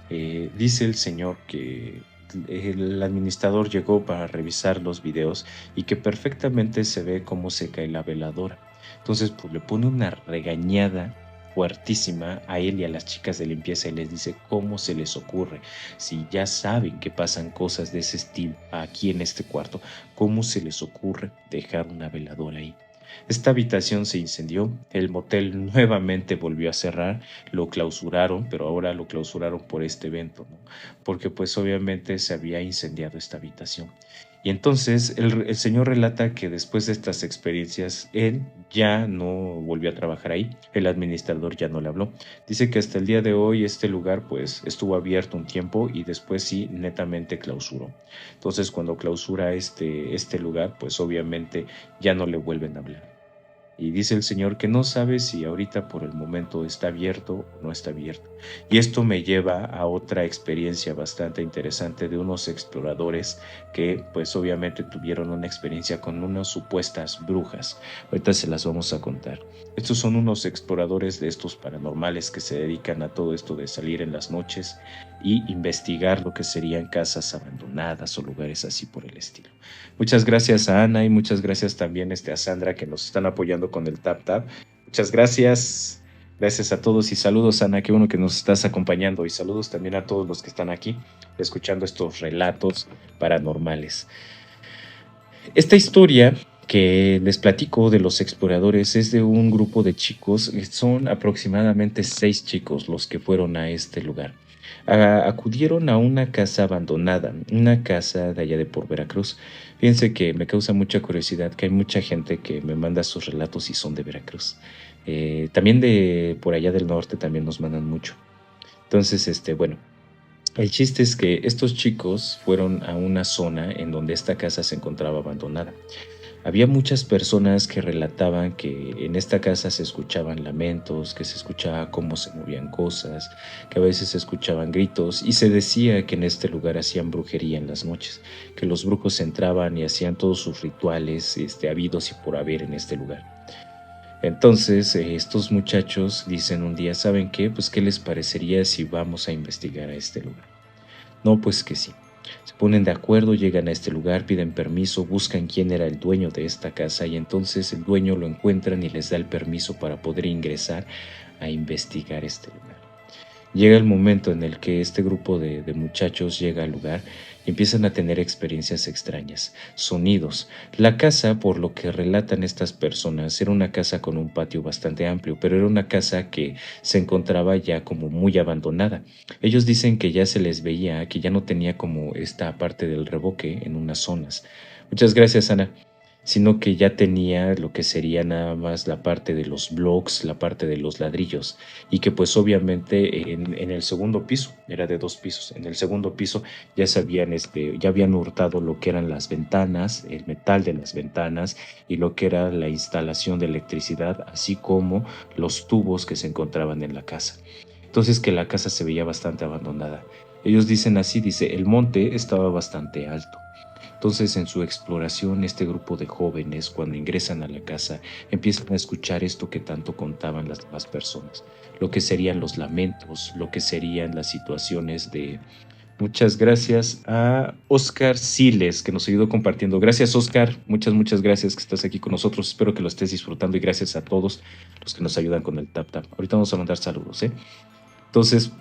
Dice el señor que el administrador llegó para revisar los videos y que perfectamente se ve cómo se cae la veladora. Entonces, pues le pone una regañada fuertísima a él y a las chicas de limpieza y les dice cómo se les ocurre, si ya saben que pasan cosas de ese estilo aquí en este cuarto, cómo se les ocurre dejar una veladora ahí. Esta habitación se incendió, el motel nuevamente volvió a cerrar, lo clausuraron, pero ahora lo clausuraron por este evento, ¿no? Porque pues obviamente se había incendiado esta habitación. Y entonces el señor relata que después de estas experiencias, él ya no volvió a trabajar ahí, el administrador ya no le habló. Dice que hasta el día de hoy este lugar pues estuvo abierto un tiempo y después sí netamente clausuró. Entonces cuando clausura este lugar pues obviamente ya no le vuelven a hablar. Y dice el Señor que no sabe si ahorita por el momento está abierto o no está abierto. Y esto me lleva a otra experiencia bastante interesante de unos exploradores que pues obviamente tuvieron una experiencia con unas supuestas brujas. Ahorita se las vamos a contar. Estos son unos exploradores de estos paranormales que se dedican a todo esto de salir en las noches y investigar lo que serían casas abandonadas o lugares así por el estilo. Muchas gracias a Ana y muchas gracias también a Sandra que nos están apoyando con el tap tap. Muchas gracias. Gracias a todos y saludos, Ana, qué bueno que nos estás acompañando y saludos también a todos los que están aquí escuchando estos relatos paranormales. Esta historia que les platico de los exploradores es de un grupo de chicos, son aproximadamente 6 chicos los que fueron a este lugar. Acudieron a una casa abandonada, una casa de allá de por Veracruz. Fíjense que me causa mucha curiosidad que hay mucha gente que me manda sus relatos y son de Veracruz. También de por allá del norte también nos mandan mucho. Entonces, bueno, el chiste es que estos chicos fueron a una zona en donde esta casa se encontraba abandonada. Había muchas personas que relataban que en esta casa se escuchaban lamentos, que se escuchaba cómo se movían cosas, que a veces se escuchaban gritos y se decía que en este lugar hacían brujería en las noches, que los brujos entraban y hacían todos sus rituales habidos y por haber en este lugar. Entonces, estos muchachos dicen un día, ¿saben qué? Pues, ¿qué les parecería si vamos a investigar a este lugar? No, pues que sí. Se ponen de acuerdo, llegan a este lugar, piden permiso, buscan quién era el dueño de esta casa y entonces el dueño lo encuentran y les da el permiso para poder ingresar a investigar este lugar. Llega el momento en el que este grupo de muchachos llega al lugar y empiezan a tener experiencias extrañas, sonidos. La casa, por lo que relatan estas personas, era una casa con un patio bastante amplio, pero era una casa que se encontraba ya como muy abandonada. Ellos dicen que ya se les veía, que ya no tenía como esta parte del revoque en unas zonas. Muchas gracias, Ana, sino que ya tenía lo que sería nada más la parte de los blocks, la parte de los ladrillos, y que pues obviamente en el segundo piso, era de 2 pisos, en el segundo piso ya habían hurtado lo que eran las ventanas, el metal de las ventanas y lo que era la instalación de electricidad, así como los tubos que se encontraban en la casa. Entonces que la casa se veía bastante abandonada. Ellos dicen así, dice, el monte estaba bastante alto. Entonces, en su exploración, este grupo de jóvenes, cuando ingresan a la casa, empiezan a escuchar esto que tanto contaban las demás personas, lo que serían los lamentos, lo que serían las situaciones de... Muchas gracias a Oscar Siles, que nos ayudó compartiendo. Gracias, Oscar. Muchas gracias que estás aquí con nosotros. Espero que lo estés disfrutando y gracias a todos los que nos ayudan con el tap tap. Ahorita vamos a mandar saludos, ¿eh? Entonces,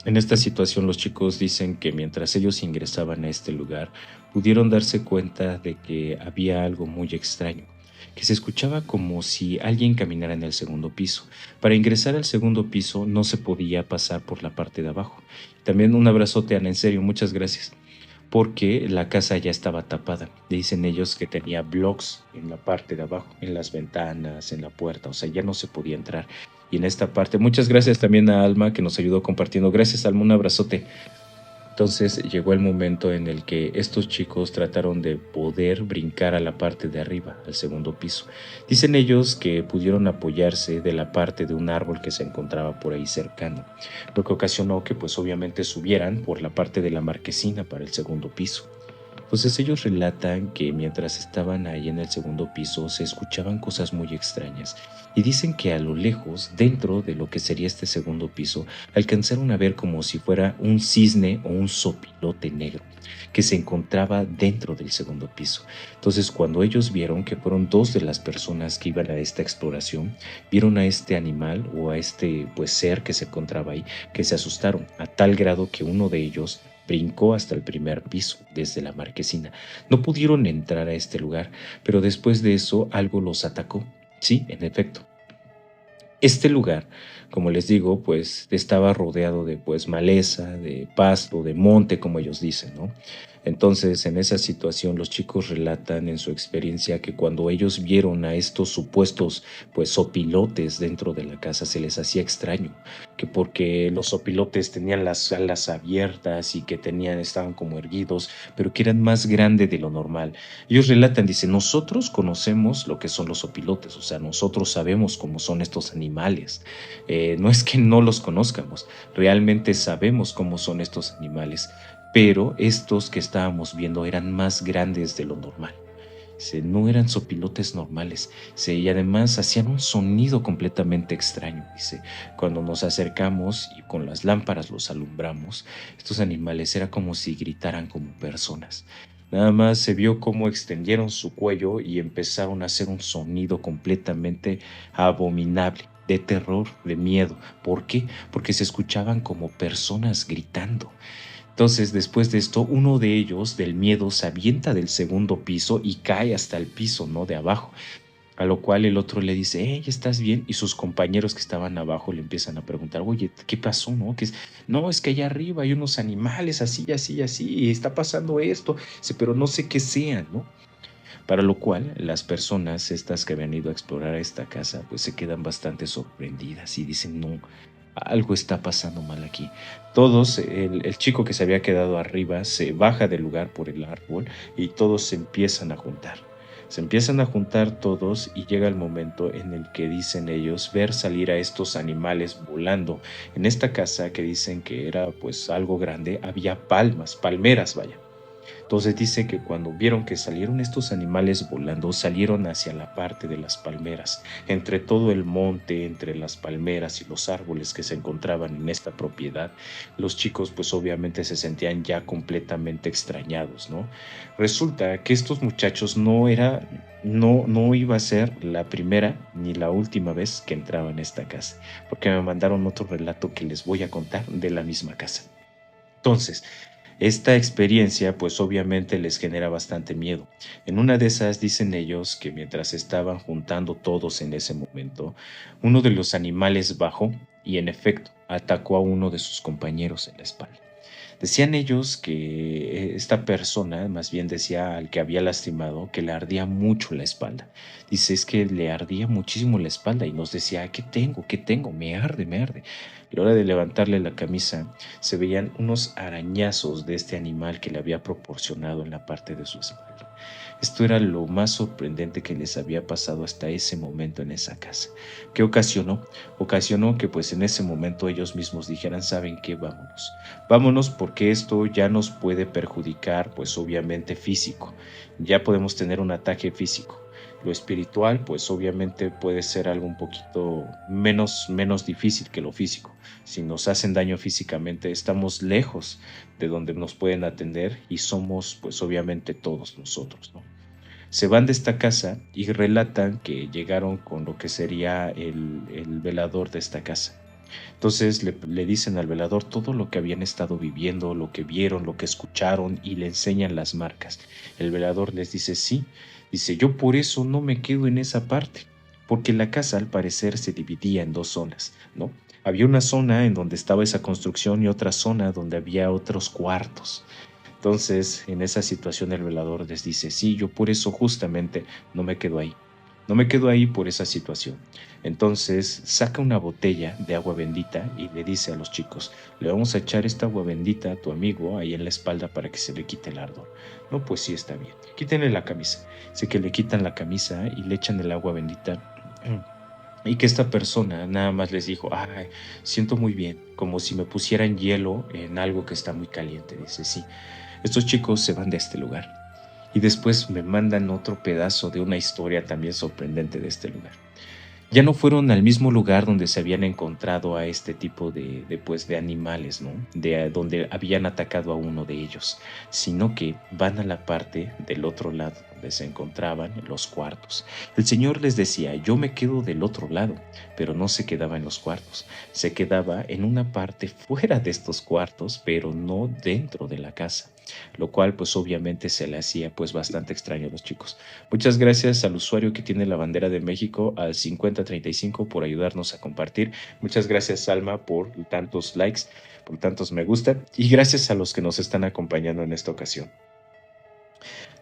en esta situación los chicos dicen que mientras ellos ingresaban a este lugar, pudieron darse cuenta de que había algo muy extraño, que se escuchaba como si alguien caminara en el segundo piso. Para ingresar al segundo piso no se podía pasar por la parte de abajo. También un abrazote, Ana, en serio, muchas gracias. Porque la casa ya estaba tapada. Dicen ellos que tenía blocks en la parte de abajo, en las ventanas, en la puerta, o sea, ya no se podía entrar. Y en esta parte, muchas gracias también a Alma que nos ayudó compartiendo. Gracias, Alma, un abrazote. Entonces llegó el momento en el que estos chicos trataron de poder brincar a la parte de arriba, al segundo piso. Dicen ellos que pudieron apoyarse de la parte de un árbol que se encontraba por ahí cercano, lo que ocasionó que pues obviamente subieran por la parte de la marquesina para el segundo piso. Entonces ellos relatan que mientras estaban ahí en el segundo piso se escuchaban cosas muy extrañas y dicen que a lo lejos, dentro de lo que sería este segundo piso, alcanzaron a ver como si fuera un cisne o un sopilote negro que se encontraba dentro del segundo piso. Entonces cuando ellos vieron que fueron 2 de las personas que iban a esta exploración, vieron a este animal o a este pues ser que se encontraba ahí, que se asustaron a tal grado que uno de ellos Brincó hasta el primer piso, desde la marquesina. No pudieron entrar a este lugar, pero después de eso algo los atacó. Sí, en efecto. Este lugar, como les digo, pues estaba rodeado de pues maleza, de pasto, de monte, como ellos dicen, ¿no? Entonces, en esa situación, los chicos relatan en su experiencia que cuando ellos vieron a estos supuestos pues sopilotes dentro de la casa se les hacía extraño, que porque los sopilotes tenían las alas abiertas y que estaban como erguidos, pero que eran más grandes de lo normal. Ellos relatan, dicen, nosotros conocemos lo que son los opilotes, o sea, nosotros sabemos cómo son estos animales. No es que no los conozcamos, realmente sabemos cómo son estos animales, pero estos que estábamos viendo eran más grandes de lo normal. No eran sopilotes normales, y además hacían un sonido completamente extraño. Dice, cuando nos acercamos y con las lámparas los alumbramos, estos animales era como si gritaran como personas. Nada más se vio cómo extendieron su cuello y empezaron a hacer un sonido completamente abominable, de terror, de miedo. ¿Por qué? Porque se escuchaban como personas gritando. Entonces, después de esto, uno de ellos, del miedo, se avienta del segundo piso y cae hasta el piso, ¿no? De abajo. A lo cual el otro le dice, hey, ¿estás bien? Y sus compañeros que estaban abajo le empiezan a preguntar, oye, ¿qué pasó, no? No, es que allá arriba hay unos animales así, así, así, y está pasando esto, dice, pero no sé qué sean, ¿no? Para lo cual, las personas estas que habían ido a explorar esta casa, pues se quedan bastante sorprendidas y dicen, no, algo está pasando mal aquí. Todos, el chico que se había quedado arriba se baja del lugar por el árbol y todos se empiezan a juntar. Se empiezan a juntar todos y llega el momento en el que dicen ellos ver salir a estos animales volando. En esta casa que dicen que era pues algo grande, había palmeras, vaya. Entonces dice que cuando vieron que salieron estos animales volando, salieron hacia la parte de las palmeras, entre todo el monte, entre las palmeras y los árboles que se encontraban en esta propiedad. Los chicos pues obviamente se sentían ya completamente extrañados, ¿no? Resulta que estos muchachos no iba a ser la primera ni la última vez que entraban en esta casa, porque me mandaron otro relato que les voy a contar de la misma casa. Entonces, esta experiencia pues obviamente les genera bastante miedo. En una de esas dicen ellos que mientras estaban juntando todos en ese momento, uno de los animales bajó y en efecto atacó a uno de sus compañeros en la espalda. Decían ellos que esta persona, más bien decía al que había lastimado, que le ardía mucho la espalda. Dice, es que le ardía muchísimo la espalda y nos decía, ¿qué tengo? ¿Qué tengo? Me arde, me arde. A la hora de levantarle la camisa, se veían unos arañazos de este animal que le había proporcionado en la parte de su espalda. Esto era lo más sorprendente que les había pasado hasta ese momento en esa casa. ¿Qué ocasionó? Ocasionó que pues en ese momento ellos mismos dijeran, ¿saben qué? Vámonos. Vámonos porque esto ya nos puede perjudicar pues obviamente físico. Ya podemos tener un ataque físico. Lo espiritual pues obviamente puede ser algo un poquito menos difícil que lo físico. Si nos hacen daño físicamente estamos lejos de donde nos pueden atender y somos pues obviamente todos nosotros, ¿no? Se van de esta casa y relatan que llegaron con lo que sería el velador de esta casa. Entonces le dicen al velador todo lo que habían estado viviendo, lo que vieron, lo que escucharon y le enseñan las marcas. El velador les dice sí, dice yo por eso no me quedo en esa parte, porque la casa al parecer se dividía en dos zonas, ¿no? Había una zona en donde estaba esa construcción y otra zona donde había otros cuartos. Entonces, en esa situación el velador les dice, sí, yo por eso justamente no me quedo ahí. No me quedo ahí por esa situación. Entonces saca una botella de agua bendita y le dice a los chicos, le vamos a echar esta agua bendita a tu amigo ahí en la espalda para que se le quite el ardor. No, pues sí, está bien. Quítenle la camisa. Sé que le quitan la camisa y le echan el agua bendita. Y que esta persona nada más les dijo, ay, siento muy bien, como si me pusieran hielo en algo que está muy caliente. Dice, sí, estos chicos se van de este lugar. Y después me mandan otro pedazo de una historia también sorprendente de este lugar. Ya no fueron al mismo lugar donde se habían encontrado a este tipo de animales, ¿no? Donde habían atacado a uno de ellos, sino que van a la parte del otro lado, donde se encontraban los cuartos. El señor les decía, yo me quedo del otro lado, pero no se quedaba en los cuartos, se quedaba en una parte fuera de estos cuartos, pero no dentro de la casa, lo cual pues obviamente se le hacía pues bastante extraño a los chicos. Muchas gracias al usuario que tiene la bandera de México al 5035 por ayudarnos a compartir. Muchas gracias, Salma, por tantos likes, por tantos me gusta, y gracias a los que nos están acompañando en esta ocasión.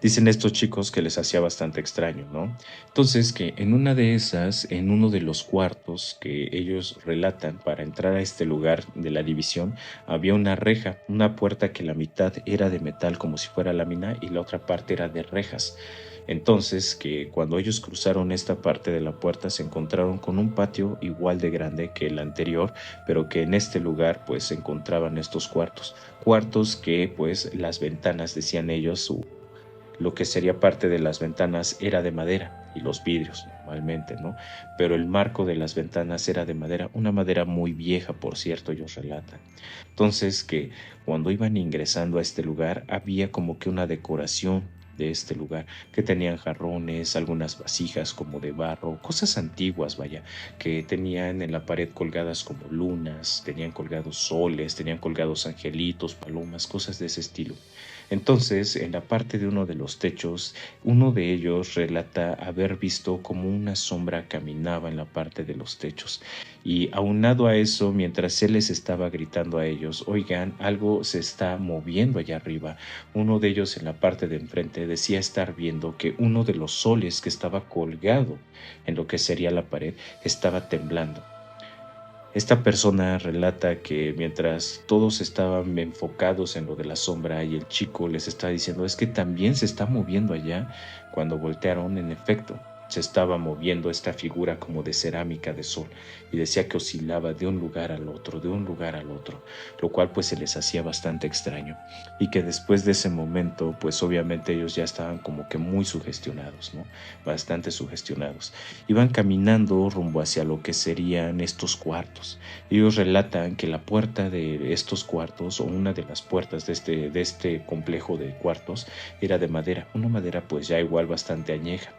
Dicen estos chicos que les hacía bastante extraño, ¿no? Entonces que en una de esas, en uno de los cuartos que ellos relatan para entrar a este lugar de la división, había una reja, una puerta que la mitad era de metal como si fuera lámina y la otra parte era de rejas. Entonces que cuando ellos cruzaron esta parte de la puerta se encontraron con un patio igual de grande que el anterior, pero que en este lugar pues se encontraban estos cuartos. Cuartos que pues las ventanas, decían ellos, lo que sería parte de las ventanas era de madera y los vidrios normalmente, ¿no? Pero el marco de las ventanas era de madera, una madera muy vieja, por cierto, ellos relatan. Entonces que cuando iban ingresando a este lugar había como que una decoración de este lugar, que tenían jarrones, algunas vasijas como de barro, cosas antiguas, vaya, que tenían en la pared colgadas como lunas, tenían colgados soles, tenían colgados angelitos, palomas, cosas de ese estilo. Entonces, en la parte de uno de los techos, uno de ellos relata haber visto como una sombra caminaba en la parte de los techos. Y aunado a eso, mientras él les estaba gritando a ellos, oigan, algo se está moviendo allá arriba. Uno de ellos en la parte de enfrente decía estar viendo que uno de los soles que estaba colgado en lo que sería la pared estaba temblando. Esta persona relata que mientras todos estaban enfocados en lo de la sombra y el chico les está diciendo es que también se está moviendo allá, cuando voltearon, en efecto, se estaba moviendo esta figura como de cerámica de sol y decía que oscilaba de un lugar al otro, de un lugar al otro, lo cual pues se les hacía bastante extraño y que después de ese momento pues obviamente ellos ya estaban como que muy sugestionados, ¿no? Bastante sugestionados. Iban caminando rumbo hacia lo que serían estos cuartos. Ellos relatan que la puerta de estos cuartos, o una de las puertas de este complejo de cuartos, era de madera, una madera pues ya igual bastante añeja.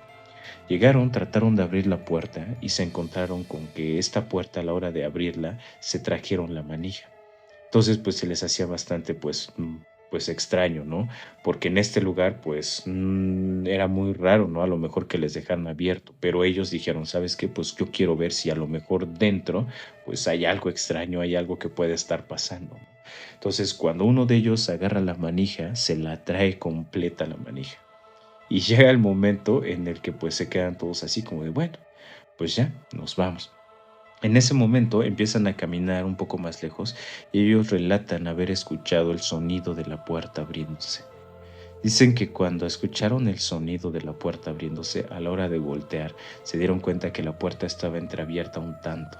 Llegaron, trataron de abrir la puerta y se encontraron con que esta puerta a la hora de abrirla se trajeron la manija. Entonces pues se les hacía bastante pues extraño, ¿no? Porque en este lugar pues era muy raro, ¿no? A lo mejor que les dejaran abierto, pero ellos dijeron, ¿sabes qué? Pues yo quiero ver si a lo mejor dentro pues hay algo extraño, hay algo que puede estar pasando, ¿no? Entonces cuando uno de ellos agarra la manija, se la trae completa la manija. Y llega el momento en el que pues se quedan todos así como de, bueno, pues ya, nos vamos. En ese momento empiezan a caminar un poco más lejos y ellos relatan haber escuchado el sonido de la puerta abriéndose. Dicen que cuando escucharon el sonido de la puerta abriéndose, a la hora de voltear, se dieron cuenta que la puerta estaba entreabierta un tanto.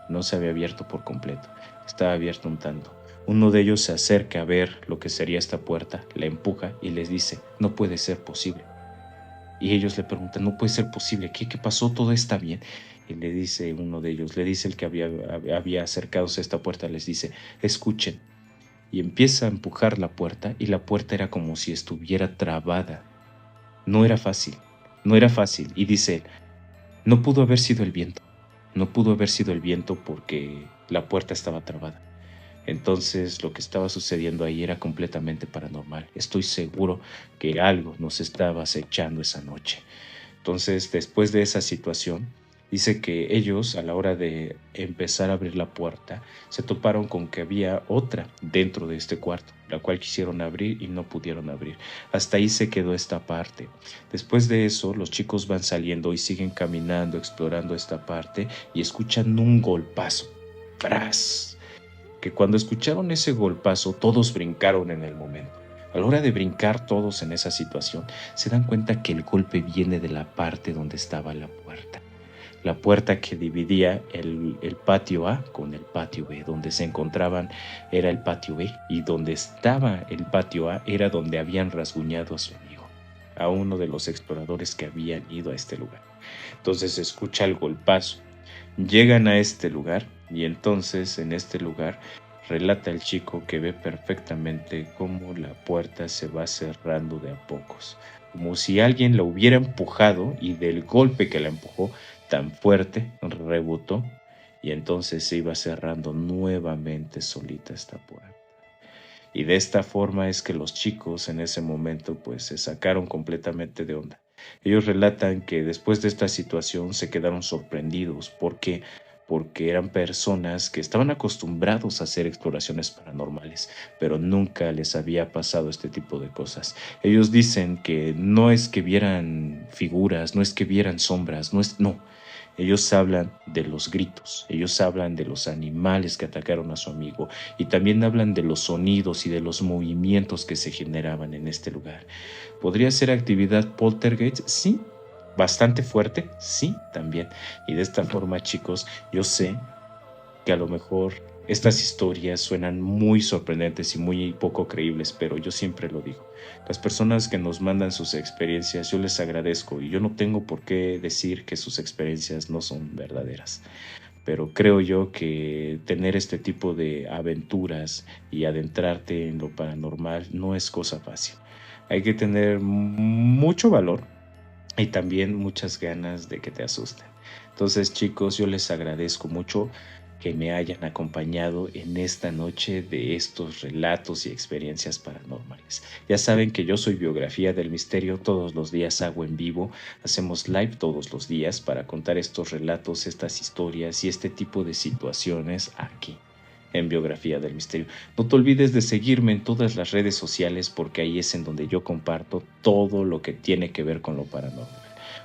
No se había abierto por completo, estaba abierta un tanto. Uno de ellos se acerca a ver lo que sería esta puerta, la empuja y les dice, no puede ser posible. Y ellos le preguntan, no puede ser posible, ¿qué pasó? ¿Todo está bien? Y le dice uno de ellos, le dice el que había acercado a esta puerta, les dice, escuchen. Y empieza a empujar la puerta y la puerta era como si estuviera trabada. No era fácil, no era fácil. Y dice él, no pudo haber sido el viento, no pudo haber sido el viento porque la puerta estaba trabada. Entonces lo que estaba sucediendo ahí era completamente paranormal. Estoy seguro que algo nos estaba acechando esa noche. Entonces, después de esa situación, dice que ellos a la hora de empezar a abrir la puerta se toparon con que había otra dentro de este cuarto, la cual quisieron abrir y no pudieron abrir. Hasta ahí se quedó esta parte. Después de eso, los chicos van saliendo y siguen caminando, explorando esta parte y escuchan un golpazo. ¡Pras! Que cuando escucharon ese golpazo todos brincaron en el momento. A la hora de brincar todos en esa situación, se dan cuenta que el golpe viene de la parte donde estaba la puerta. La puerta que dividía el patio A con el patio B. Donde se encontraban era el patio B y donde estaba el patio A era donde habían rasguñado a su amigo, a uno de los exploradores que habían ido a este lugar. Entonces se escucha el golpazo. Llegan a este lugar y entonces en este lugar relata el chico que ve perfectamente cómo la puerta se va cerrando de a pocos, como si alguien la hubiera empujado y del golpe que la empujó tan fuerte rebotó y entonces se iba cerrando nuevamente solita esta puerta. Y de esta forma es que los chicos en ese momento pues se sacaron completamente de onda. Ellos relatan que después de esta situación se quedaron sorprendidos porque eran personas que estaban acostumbrados a hacer exploraciones paranormales, pero nunca les había pasado este tipo de cosas. Ellos dicen que no es que vieran figuras, no es que vieran sombras, no. Ellos hablan de los gritos, ellos hablan de los animales que atacaron a su amigo y también hablan de los sonidos y de los movimientos que se generaban en este lugar. ¿Podría ser actividad poltergeist? Sí. ¿Bastante fuerte? Sí, también. Y de esta forma, chicos, yo sé que a lo mejor estas historias suenan muy sorprendentes y muy poco creíbles, pero yo siempre lo digo. Las personas que nos mandan sus experiencias, yo les agradezco y yo no tengo por qué decir que sus experiencias no son verdaderas. Pero creo yo que tener este tipo de aventuras y adentrarte en lo paranormal no es cosa fácil. Hay que tener mucho valor y también muchas ganas de que te asusten. Entonces, chicos, yo les agradezco mucho que me hayan acompañado en esta noche de estos relatos y experiencias paranormales. Ya saben que yo soy Biografía del Misterio, todos los días hago en vivo, hacemos live todos los días para contar estos relatos, estas historias y este tipo de situaciones aquí en Biografía del Misterio. No te olvides de seguirme en todas las redes sociales porque ahí es en donde yo comparto todo lo que tiene que ver con lo paranormal.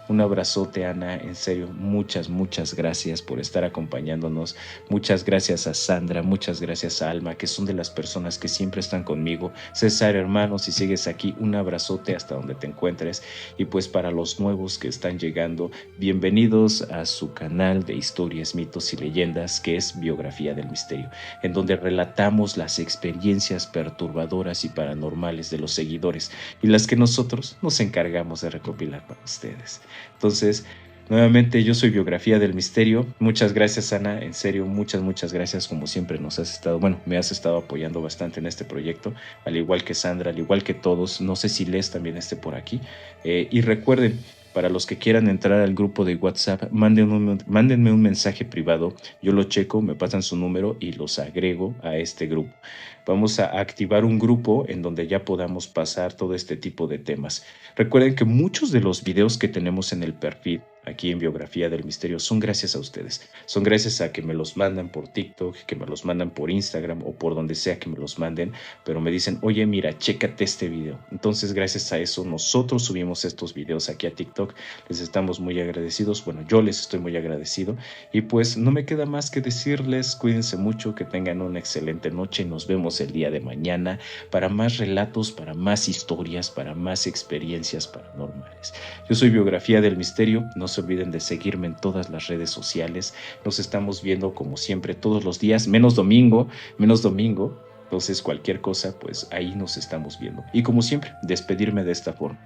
Un abrazote, Ana, en serio, muchas gracias por estar acompañándonos. Muchas gracias a Sandra, muchas gracias a Alma, que son de las personas que siempre están conmigo. César, hermano, si sigues aquí, un abrazote hasta donde te encuentres. Y pues para los nuevos que están llegando, bienvenidos a su canal de historias, mitos y leyendas, que es Biografía del Misterio, en donde relatamos las experiencias perturbadoras y paranormales de los seguidores y las que nosotros nos encargamos de recopilar para ustedes. Entonces, nuevamente yo soy Biografía del Misterio. Muchas gracias, Ana, en serio, muchas gracias. Como siempre me has estado apoyando bastante en este proyecto, al igual que Sandra, al igual que todos. No sé si Les también esté por aquí. Y recuerden, para los que quieran entrar al grupo de WhatsApp, mándenme un mensaje privado, yo lo checo, me pasan su número y los agrego a este grupo. Vamos a activar un grupo en donde ya podamos pasar todo este tipo de temas. Recuerden que muchos de los videos que tenemos en el perfil aquí en Biografía del Misterio son gracias a ustedes. Son gracias a que me los mandan por TikTok, que me los mandan por Instagram o por donde sea que me los manden, pero me dicen, oye, mira, chécate este video. Entonces, gracias a eso, nosotros subimos estos videos aquí a TikTok. Les estamos muy agradecidos. Bueno, yo les estoy muy agradecido. Y pues no me queda más que decirles, cuídense mucho, que tengan una excelente noche y nos vemos el día de mañana para más relatos, para más historias, para más experiencias paranormales. Yo soy Biografía del Misterio. No se olviden de seguirme en todas las redes sociales. Nos estamos viendo como siempre todos los días, menos domingo. Entonces cualquier cosa, pues ahí nos estamos viendo. Y como siempre, despedirme de esta forma.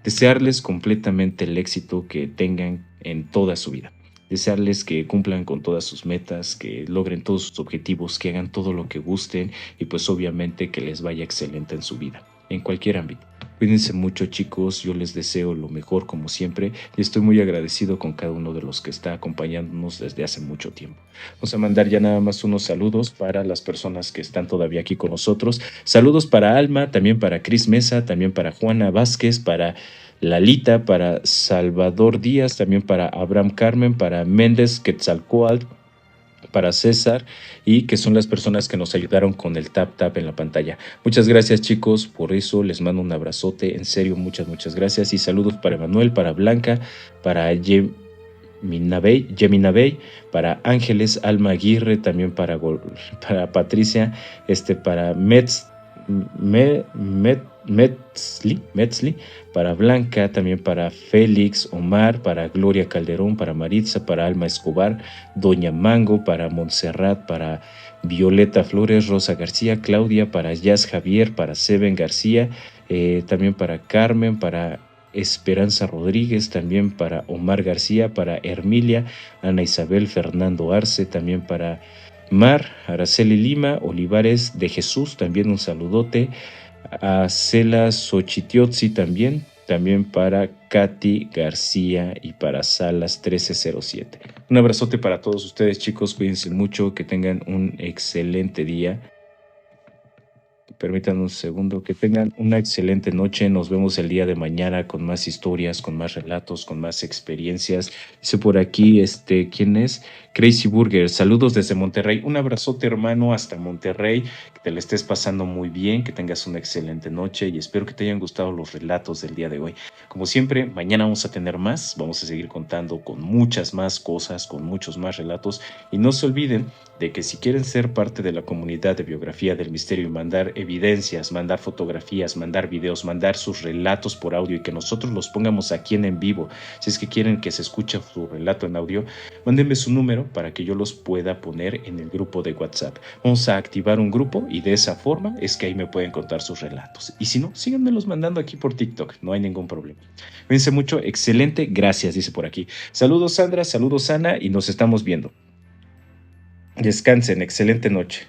Desearles completamente el éxito que tengan en toda su vida. Desearles que cumplan con todas sus metas, que logren todos sus objetivos, que hagan todo lo que gusten y pues obviamente que les vaya excelente en su vida, en cualquier ámbito. Cuídense mucho, chicos, yo les deseo lo mejor como siempre y estoy muy agradecido con cada uno de los que está acompañándonos desde hace mucho tiempo. Vamos a mandar ya nada más unos saludos para las personas que están todavía aquí con nosotros. Saludos para Alma, también para Cris Mesa, también para Juana Vázquez, para Lalita, para Salvador Díaz, también para Abraham Carmen, para Méndez Quetzalcóatl, para César y que son las personas que nos ayudaron con el tap en la pantalla. Muchas gracias, chicos, por eso les mando un abrazote, en serio, muchas gracias y saludos para Emanuel, para Blanca, para Geminabey, para Ángeles, Alma Aguirre, también para Patricia, para Metzli, para Blanca, también para Félix, Omar, para Gloria Calderón, para Maritza, para Alma Escobar, Doña Mango, para Montserrat, para Violeta Flores, Rosa García, Claudia, para Jazz Javier, para Seven García, también para Carmen, para Esperanza Rodríguez, también para Omar García, para Hermilia, Ana Isabel, Fernando Arce, también para Mar, Araceli Lima, Olivares de Jesús, también un saludote. A Cela Xochitiotzi también para Katy García y para Salas 1307. Un abrazote para todos ustedes, chicos, cuídense mucho, que tengan un excelente día. Permítanme un segundo, que tengan una excelente noche. Nos vemos el día de mañana con más historias, con más relatos, con más experiencias. Dice por aquí, ¿quién es? Crazy Burger. Saludos desde Monterrey. Un abrazote, hermano, hasta Monterrey. Que te la estés pasando muy bien, que tengas una excelente noche y espero que te hayan gustado los relatos del día de hoy. Como siempre, mañana vamos a tener más. Vamos a seguir contando con muchas más cosas, con muchos más relatos. Y no se olviden de que si quieren ser parte de la comunidad de Biografía del Misterio y mandar evidencias, mandar fotografías, mandar videos, mandar sus relatos por audio y que nosotros los pongamos aquí en vivo, si es que quieren que se escuche su relato en audio, mándenme su número para que yo los pueda poner en el grupo de WhatsApp. Vamos a activar un grupo y de esa forma es que ahí me pueden contar sus relatos. Y si no, síganmelos mandando aquí por TikTok, no hay ningún problema. Cuídense mucho, excelente, gracias, dice por aquí. Saludos Sandra, saludos Ana y nos estamos viendo. Descansen, excelente noche.